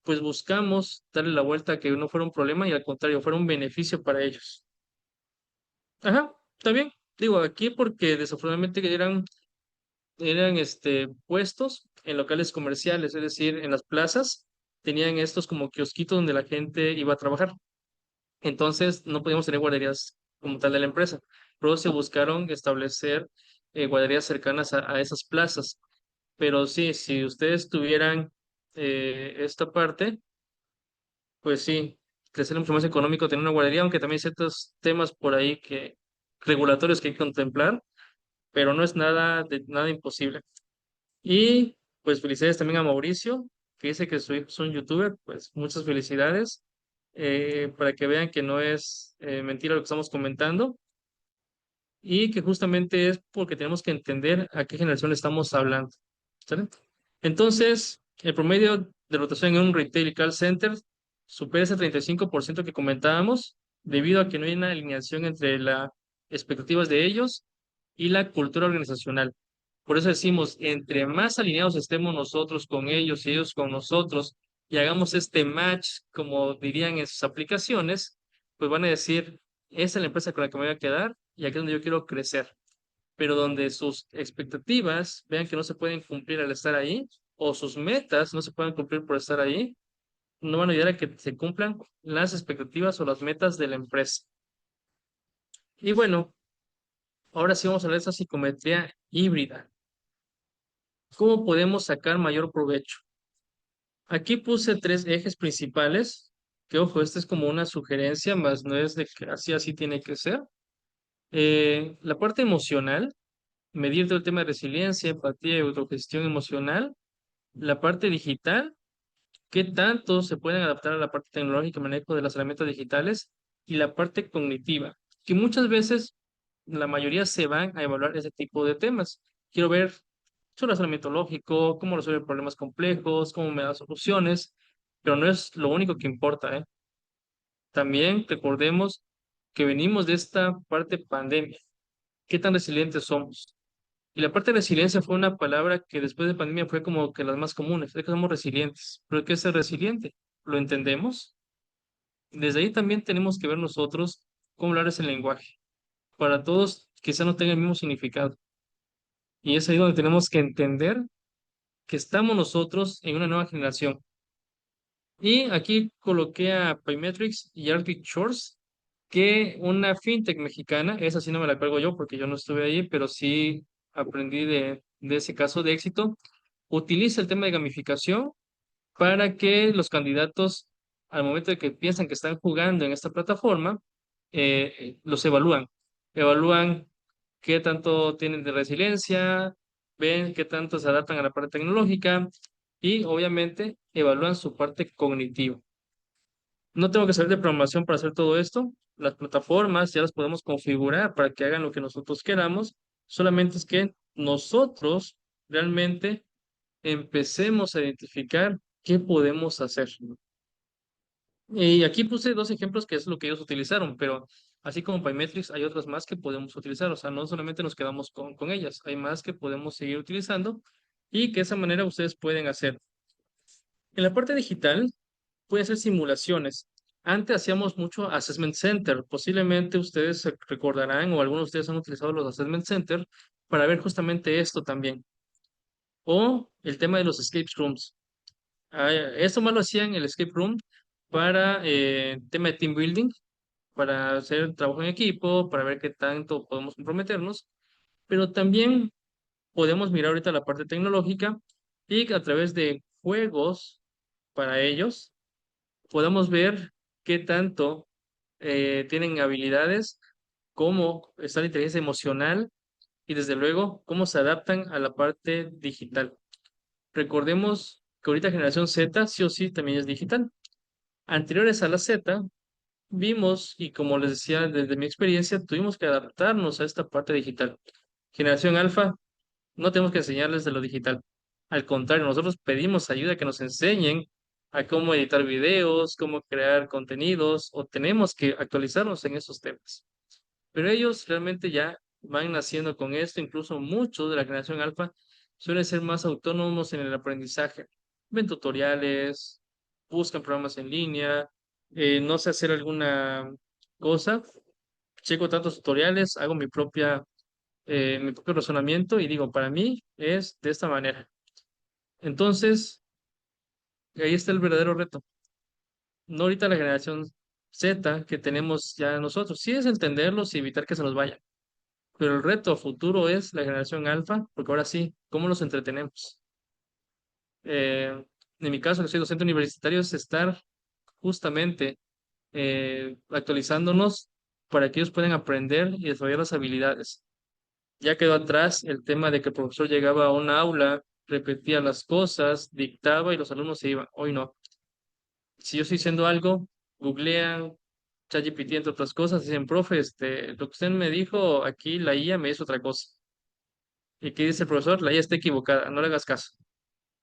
pues buscamos darle la vuelta a que no fuera un problema y al contrario, fuera un beneficio para ellos. Ajá, está bien. Digo, aquí porque desafortunadamente eran puestos en locales comerciales, es decir, en las plazas, tenían estos como kiosquitos donde la gente iba a trabajar. Entonces, no podíamos tener guarderías como tal de la empresa, pero se buscaron establecer guarderías cercanas a esas plazas. Pero sí, si ustedes tuvieran esta parte, pues sí, crecer mucho más económico tener una guardería, aunque también hay ciertos temas por ahí que regulatorios que hay que contemplar, pero no es nada imposible. Y pues felicidades también a Mauricio, que dice que su hijo es un youtuber, pues muchas felicidades, para que vean que no es mentira lo que estamos comentando y que justamente es porque tenemos que entender a qué generación le estamos hablando. ¿Sale? Entonces, el promedio de rotación en un retail call center supera ese 35% que comentábamos, debido a que no hay una alineación entre las expectativas de ellos y la cultura organizacional. Por eso decimos, entre más alineados estemos nosotros con ellos y ellos con nosotros, y hagamos este match, como dirían en sus aplicaciones, pues van a decir, esa es la empresa con la que me voy a quedar y aquí es donde yo quiero crecer. Pero donde sus expectativas vean que no se pueden cumplir al estar ahí, o sus metas no se pueden cumplir por estar ahí, no van a ayudar a que se cumplan las expectativas o las metas de la empresa. Y bueno, ahora sí vamos a hablar de esa psicometría híbrida. ¿Cómo podemos sacar mayor provecho? Aquí puse 3 ejes principales, que ojo, esta es como una sugerencia, más no es de que así tiene que ser. La parte emocional, medir todo el tema de resiliencia, empatía y autogestión emocional. La parte digital, qué tanto se pueden adaptar a la parte tecnológica, manejo de las herramientas digitales. Y la parte cognitiva, que muchas veces la mayoría se van a evaluar ese tipo de temas. Quiero ver su razonamiento lógico, cómo resuelve problemas complejos, cómo me da soluciones, pero no es lo único que importa, ¿eh? También recordemos que venimos de esta parte pandemia. ¿Qué tan resilientes somos? Y la parte de resiliencia fue una palabra que después de pandemia fue como que las más comunes, es que somos resilientes. ¿Pero qué es ser resiliente? ¿Lo entendemos? Desde ahí también tenemos que ver nosotros cómo hablar ese lenguaje. Para todos quizá no tenga el mismo significado. Y es ahí donde tenemos que entender que estamos nosotros en una nueva generación. Y aquí coloqué a Pymetrics y Arctic Shores, que una fintech mexicana, esa sí no me la cuelgo yo porque yo no estuve ahí, pero sí aprendí de ese caso de éxito, utiliza el tema de gamificación para que los candidatos, al momento de que piensan que están jugando en esta plataforma, los evalúan. Evalúan qué tanto tienen de resiliencia, ven qué tanto se adaptan a la parte tecnológica y obviamente evalúan su parte cognitiva. No tengo que saber de programación para hacer todo esto. Las plataformas ya las podemos configurar para que hagan lo que nosotros queramos. Solamente es que nosotros realmente empecemos a identificar qué podemos hacer. Y aquí puse 2 ejemplos que es lo que ellos utilizaron, pero así como Pymetrics hay otras más que podemos utilizar. O sea, no solamente nos quedamos con ellas, hay más que podemos seguir utilizando y que de esa manera ustedes pueden hacer. En la parte digital, puede hacer simulaciones. Antes hacíamos mucho Assessment Center. Posiblemente ustedes se recordarán o algunos de ustedes han utilizado los Assessment Center para ver justamente esto también. O el tema de los escape rooms. Esto más lo hacían el escape room para tema de team building, para hacer trabajo en equipo, para ver qué tanto podemos comprometernos. Pero también podemos mirar ahorita la parte tecnológica y a través de juegos para ellos, podamos ver qué tanto tienen habilidades, cómo está la inteligencia emocional y desde luego cómo se adaptan a la parte digital. Recordemos que ahorita generación Z sí o sí también es digital. Anteriores a la Z, vimos, y como les decía desde mi experiencia, tuvimos que adaptarnos a esta parte digital. Generación Alfa, no tenemos que enseñarles de lo digital. Al contrario, nosotros pedimos ayuda que nos enseñen a cómo editar videos, cómo crear contenidos, o tenemos que actualizarnos en esos temas. Pero ellos realmente ya van naciendo con esto, incluso muchos de la generación alfa suelen ser más autónomos en el aprendizaje. Ven tutoriales, buscan programas en línea, no sé hacer alguna cosa, checo tantos tutoriales, hago mi propio razonamiento y digo, para mí es de esta manera. Entonces, ahí está el verdadero reto. No ahorita la generación Z que tenemos ya nosotros, sí es entenderlos y evitar que se nos vayan. Pero el reto a futuro es la generación alfa, porque ahora sí, ¿cómo los entretenemos? En mi caso, que soy docente universitario, es estar justamente actualizándonos para que ellos puedan aprender y desarrollar las habilidades. Ya quedó atrás el tema de que el profesor llegaba a una aula, repetía las cosas, dictaba y los alumnos se iban. Hoy no. Si yo estoy diciendo algo, googlean, ChatGPT, entre otras cosas, dicen, profe, lo que usted me dijo aquí, la IA me dice otra cosa. ¿Y qué dice el profesor? La IA está equivocada, no le hagas caso.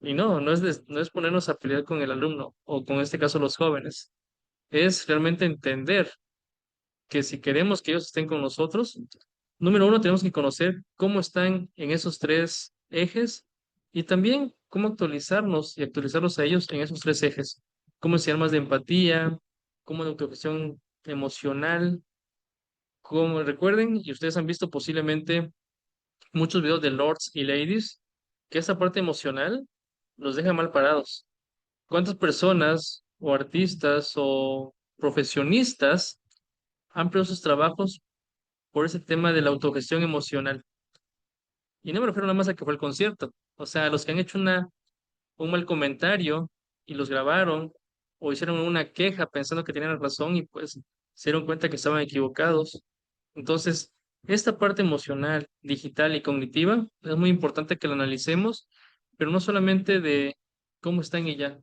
Y no, no es ponernos a pelear con el alumno o con este caso los jóvenes. Es realmente entender que si queremos que ellos estén con nosotros, número uno, tenemos que conocer cómo están en esos tres ejes y también cómo actualizarnos y actualizarlos a ellos en esos tres ejes. Cómo enseñar más de empatía, cómo de autogestión emocional, como recuerden, y ustedes han visto posiblemente muchos videos de lords y ladies, que esa parte emocional los deja mal parados. ¿Cuántas personas o artistas o profesionistas han perdido sus trabajos por ese tema de la autogestión emocional? Y no me refiero nada más a que fue el concierto. O sea, los que han hecho un mal comentario y los grabaron o hicieron una queja pensando que tenían razón y pues se dieron cuenta que estaban equivocados. Entonces, esta parte emocional, digital y cognitiva es muy importante que la analicemos, pero no solamente de cómo está en ella,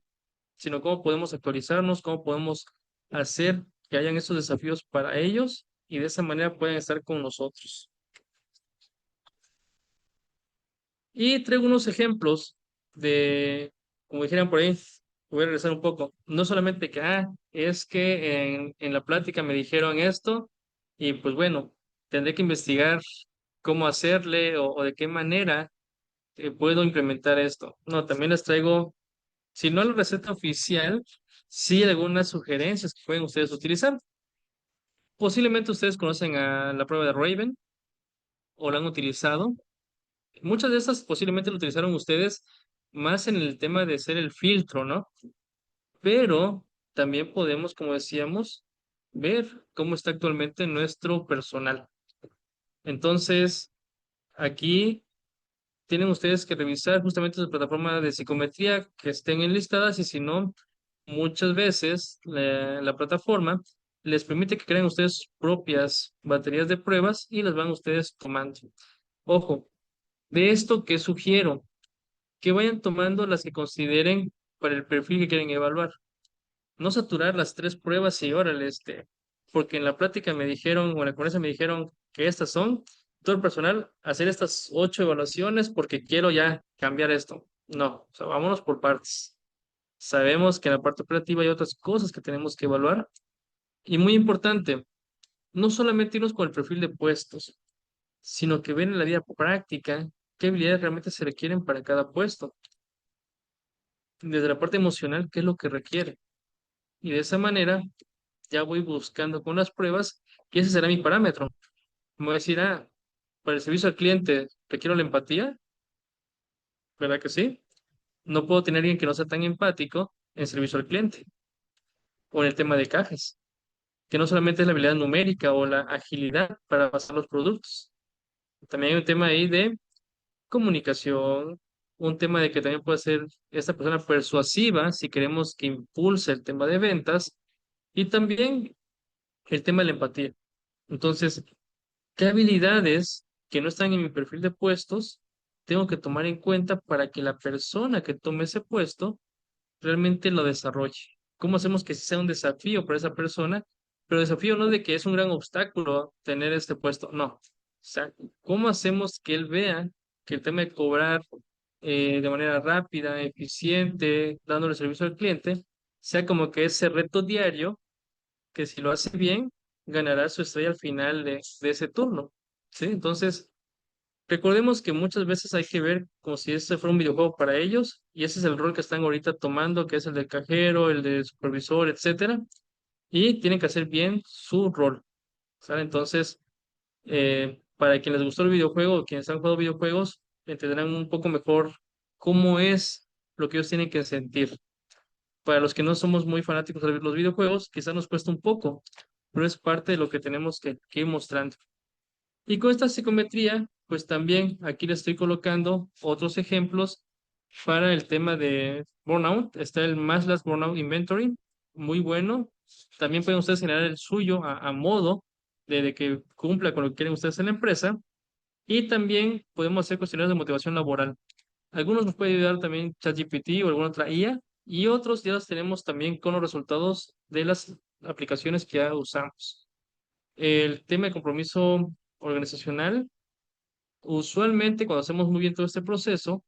sino cómo podemos actualizarnos, cómo podemos hacer que hayan estos desafíos para ellos y de esa manera puedan estar con nosotros. Y traigo unos ejemplos de, como dijeran por ahí, voy a regresar un poco, no solamente que, es que en la plática me dijeron esto y pues bueno, tendré que investigar cómo hacerle o de qué manera puedo implementar esto. No, también les traigo, si no la receta oficial, sí algunas sugerencias que pueden ustedes utilizar. Posiblemente ustedes conocen a la prueba de Raven o la han utilizado. Muchas de esas posiblemente lo utilizaron ustedes más en el tema de ser el filtro, ¿no? Pero también podemos, como decíamos, ver cómo está actualmente nuestro personal. Entonces, aquí tienen ustedes que revisar justamente su plataforma de psicometría que estén enlistadas y si no, muchas veces la plataforma les permite que creen ustedes sus propias baterías de pruebas y las van ustedes tomando. Ojo, de esto que sugiero, que vayan tomando las que consideren para el perfil que quieren evaluar. No saturar las tres pruebas y órale, porque en la plática me dijeron, o en la conferencia me dijeron que estas son, todo el personal, hacer estas 8 evaluaciones porque quiero ya cambiar esto. No, o sea, vámonos por partes. Sabemos que en la parte operativa hay otras cosas que tenemos que evaluar. Y muy importante, no solamente irnos con el perfil de puestos, sino que ver en la vida práctica qué habilidades realmente se requieren para cada puesto. Desde la parte emocional, qué es lo que requiere. Y de esa manera ya voy buscando con las pruebas y ese será mi parámetro. Me voy a decir, para el servicio al cliente requiero la empatía, ¿verdad que sí? No puedo tener alguien que no sea tan empático en servicio al cliente o en el tema de cajas, que no solamente es la habilidad numérica o la agilidad para pasar los productos. También hay un tema ahí de comunicación, un tema de que también puede ser esta persona persuasiva si queremos que impulse el tema de ventas y también el tema de la empatía. Entonces, ¿qué habilidades que no están en mi perfil de puestos tengo que tomar en cuenta para que la persona que tome ese puesto realmente lo desarrolle? ¿Cómo hacemos que sí sea un desafío para esa persona? Pero desafío no de que es un gran obstáculo tener este puesto, no. O sea, ¿cómo hacemos que él vea que el tema de cobrar de manera rápida, eficiente, dándole servicio al cliente, sea como que ese reto diario que si lo hace bien, ganará su estrella al final de ese turno? ¿Sí? Entonces, recordemos que muchas veces hay que ver como si este fuera un videojuego para ellos, y ese es el rol que están ahorita tomando, que es el del cajero, el del supervisor, etcétera, y tienen que hacer bien su rol, ¿sale? Entonces, para quienes les gustó el videojuego o quienes han jugado videojuegos, entenderán un poco mejor cómo es lo que ellos tienen que sentir. Para los que no somos muy fanáticos de los videojuegos, quizás nos cuesta un poco, pero es parte de lo que tenemos que ir mostrando. Y con esta psicometría, pues también aquí les estoy colocando otros ejemplos para el tema de burnout. Está el Maslow's Burnout Inventory, muy bueno. También pueden ustedes generar el suyo a modo de que cumpla con lo que quieren ustedes en la empresa. Y también podemos hacer cuestionarios de motivación laboral. Algunos nos puede ayudar también ChatGPT o alguna otra IA, y otros ya los tenemos también con los resultados de las aplicaciones que ya usamos. El tema de compromiso organizacional, usualmente cuando hacemos muy bien todo este proceso,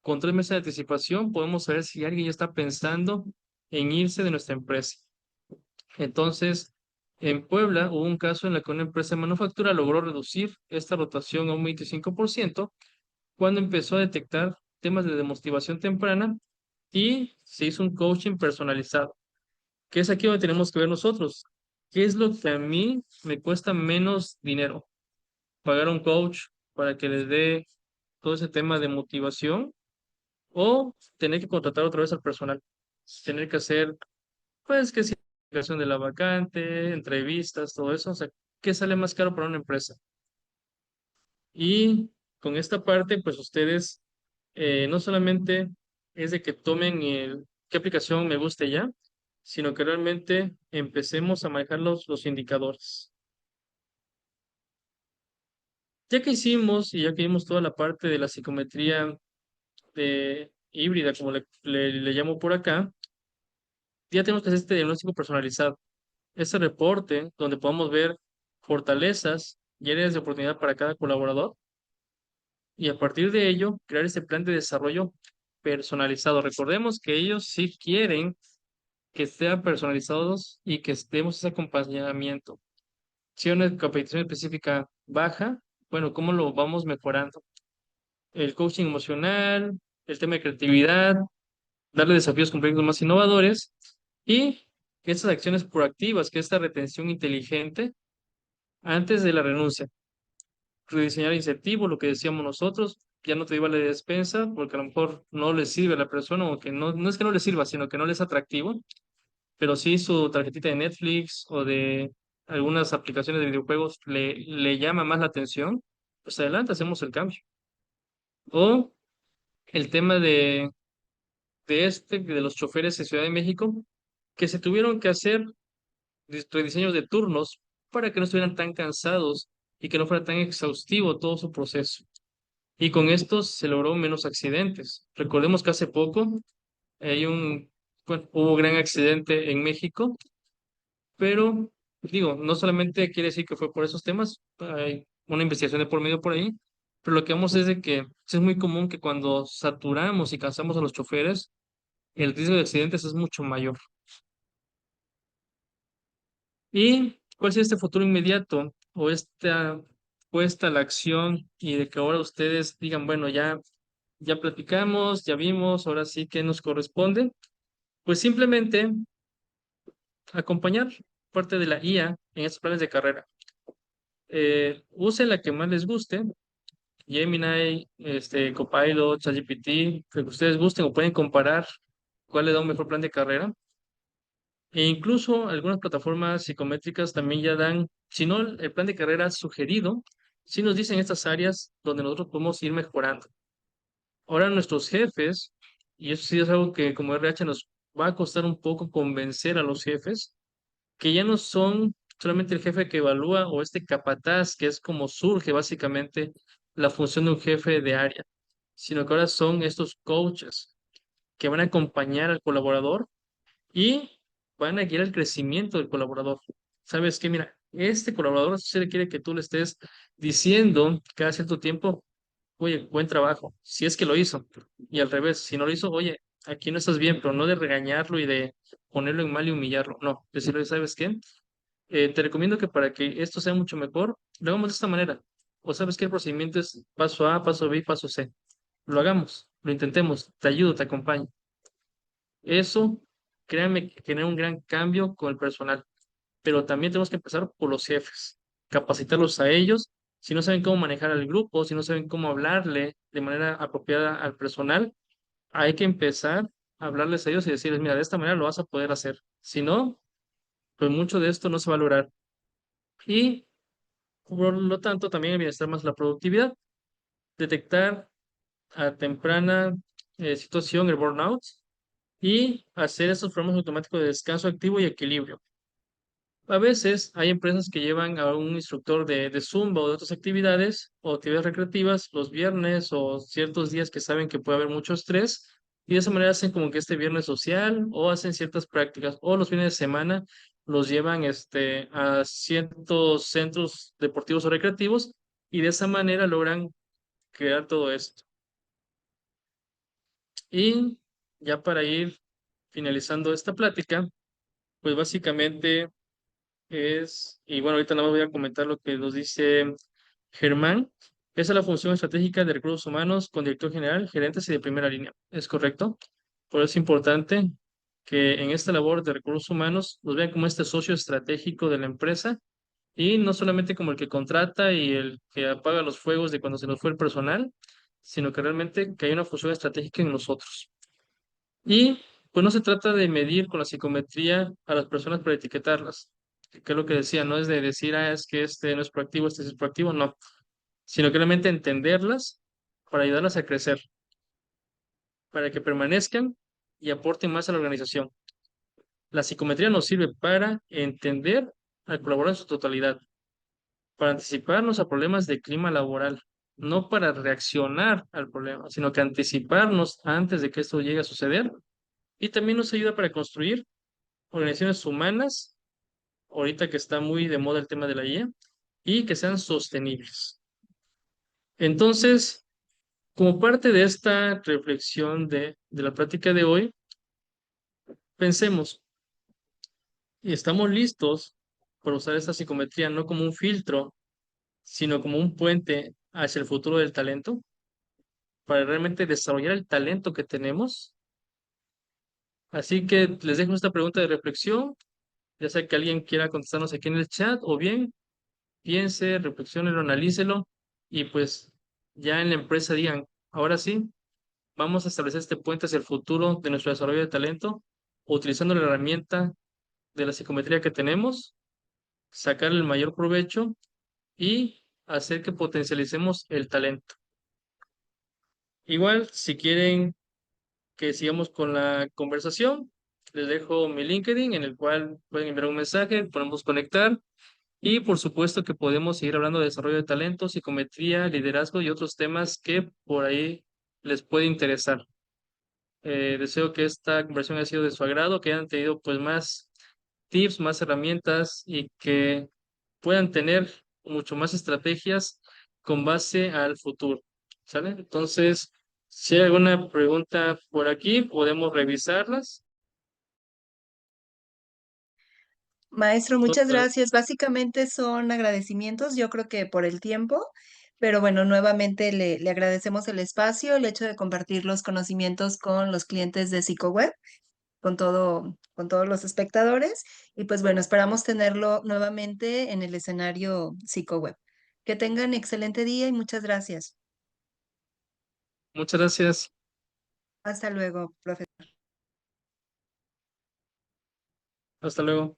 con 3 meses de anticipación podemos saber si alguien ya está pensando en irse de nuestra empresa. Entonces, en Puebla hubo un caso en el que una empresa de manufactura logró reducir esta rotación a un 25% cuando empezó a detectar temas de demotivación temprana y se hizo un coaching personalizado, que es aquí donde tenemos que ver nosotros. ¿Qué es lo que a mí me cuesta menos dinero? ¿Pagar a un coach para que les dé todo ese tema de motivación, o tener que contratar otra vez al personal? Tener que hacer, pues, que si investigación de la vacante, entrevistas, todo eso. O sea, ¿qué sale más caro para una empresa? Y con esta parte, pues ustedes no solamente es de que tomen qué aplicación me guste ya, sino que realmente empecemos a manejar los indicadores. Ya que hicimos y ya que vimos toda la parte de la psicometría de híbrida, como le llamo por acá, ya tenemos que hacer este diagnóstico personalizado, ese reporte donde podamos ver fortalezas y áreas de oportunidad para cada colaborador, y a partir de ello crear ese plan de desarrollo personalizado. Recordemos que ellos sí quieren que sean personalizados y que demos ese acompañamiento. Si hay una capacitación específica baja, bueno, ¿cómo lo vamos mejorando? El coaching emocional, el tema de creatividad, darle desafíos con proyectos más innovadores y estas acciones proactivas, que es esta retención inteligente antes de la renuncia. Rediseñar incentivos, lo que decíamos nosotros, ya no te iba la despensa porque a lo mejor no le sirve a la persona, o que no es que no le sirva, sino que no le es atractivo, pero sí su tarjetita de Netflix o de algunas aplicaciones de videojuegos le llama más la atención, pues adelante, hacemos el cambio. O el tema de los choferes en Ciudad de México, que se tuvieron que hacer rediseños de turnos para que no estuvieran tan cansados y que no fuera tan exhaustivo todo su proceso. Y con esto se logró menos accidentes. Recordemos que hace poco bueno, hubo un gran accidente en México, pero digo, no solamente quiere decir que fue por esos temas, hay una investigación de por medio por ahí, pero lo que vamos es de que es muy común que cuando saturamos y cansamos a los choferes, el riesgo de accidentes es mucho mayor. ¿Y cuál es este futuro inmediato o esta puesta a la acción y de que ahora ustedes digan, bueno, ya platicamos, ya vimos, ahora sí que nos corresponde? Pues simplemente acompañar parte de la IA en estos planes de carrera. Usen la que más les guste, Gemini, Copilot, ChatGPT, que ustedes gusten o pueden comparar cuál le da un mejor plan de carrera. E incluso algunas plataformas psicométricas también ya dan, si no el plan de carrera sugerido, sí nos dicen estas áreas donde nosotros podemos ir mejorando. Ahora nuestros jefes, y eso sí es algo que como RH nos va a costar un poco convencer a los jefes, que ya no son solamente el jefe que evalúa o este capataz, que es como surge básicamente la función de un jefe de área, sino que ahora son estos coaches que van a acompañar al colaborador y van a guiar el crecimiento del colaborador. ¿Sabes qué? Mira, este colaborador se requiere que tú le estés diciendo cada cierto tiempo, oye, buen trabajo, si es que lo hizo. Y al revés, si no lo hizo, oye, aquí no estás bien, pero no de regañarlo y de ponerlo en mal y humillarlo. No, decirle, ¿sabes qué? Te recomiendo que para que esto sea mucho mejor, lo hagamos de esta manera. O sabes que el procedimiento es paso A, paso B, paso C. Lo hagamos, lo intentemos, te ayudo, te acompaño. Eso, créanme, que genera un gran cambio con el personal, pero también tenemos que empezar por los jefes, capacitarlos a ellos. Si no saben cómo manejar al grupo, si no saben cómo hablarle de manera apropiada al personal, hay que empezar a hablarles a ellos y decirles, mira, de esta manera lo vas a poder hacer. Si no, pues mucho de esto no se va a lograr. Y por lo tanto, también el bienestar más la productividad, detectar a temprana situación el burnout y hacer esos programas automáticos de descanso activo y equilibrio. A veces hay empresas que llevan a un instructor de Zumba o de otras actividades o actividades recreativas los viernes o ciertos días que saben que puede haber mucho estrés y de esa manera hacen como que este viernes social o hacen ciertas prácticas o los fines de semana los llevan a ciertos centros deportivos o recreativos y de esa manera logran crear todo esto. Y ya para ir finalizando esta plática, pues básicamente y bueno, ahorita nada más voy a comentar lo que nos dice Germán. Esa es la función estratégica de recursos humanos con director general, gerentes y de primera línea. ¿Es correcto? Por eso es importante que en esta labor de recursos humanos nos vean como este socio estratégico de la empresa y no solamente como el que contrata y el que apaga los fuegos de cuando se nos fue el personal, sino que realmente que hay una función estratégica en nosotros. Y pues no se trata de medir con la psicometría a las personas para etiquetarlas, que es lo que decía, no es de decir, es que este no es proactivo, este sí es proactivo, no, sino que realmente entenderlas para ayudarlas a crecer, para que permanezcan y aporten más a la organización. La psicometría nos sirve para entender al colaborador en su totalidad, para anticiparnos a problemas de clima laboral, no para reaccionar al problema, sino que anticiparnos antes de que esto llegue a suceder. Y también nos ayuda para construir organizaciones humanas, ahorita que está muy de moda el tema de la IA, y que sean sostenibles. Entonces, como parte de esta reflexión de la práctica de hoy, pensemos, ¿y estamos listos para usar esta psicometría no como un filtro, sino como un puente hacia el futuro del talento, para realmente desarrollar el talento que tenemos? Así que les dejo esta pregunta de reflexión, ya sea que alguien quiera contestarnos aquí en el chat o bien piense, reflexiónelo, analícelo y pues ya en la empresa digan, ahora sí, vamos a establecer este puente hacia el futuro de nuestro desarrollo de talento, utilizando la herramienta de la psicometría que tenemos, sacar el mayor provecho y hacer que potencialicemos el talento. Igual, si quieren que sigamos con la conversación, les dejo mi LinkedIn en el cual pueden enviar un mensaje, podemos conectar. Y por supuesto que podemos seguir hablando de desarrollo de talento, psicometría, liderazgo y otros temas que por ahí les puede interesar. Deseo que esta conversación haya sido de su agrado, que hayan tenido pues más tips, más herramientas y que puedan tener mucho más estrategias con base al futuro. ¿Sale? Entonces, si hay alguna pregunta por aquí, podemos revisarlas. Maestro, muchas gracias. Básicamente son agradecimientos, yo creo que por el tiempo, pero bueno, nuevamente le agradecemos el espacio, el hecho de compartir los conocimientos con los clientes de PsicoWeb, con todos los espectadores, y pues bueno, esperamos tenerlo nuevamente en el escenario PsicoWeb. Que tengan excelente día y muchas gracias. Muchas gracias. Hasta luego, profe. Hasta luego.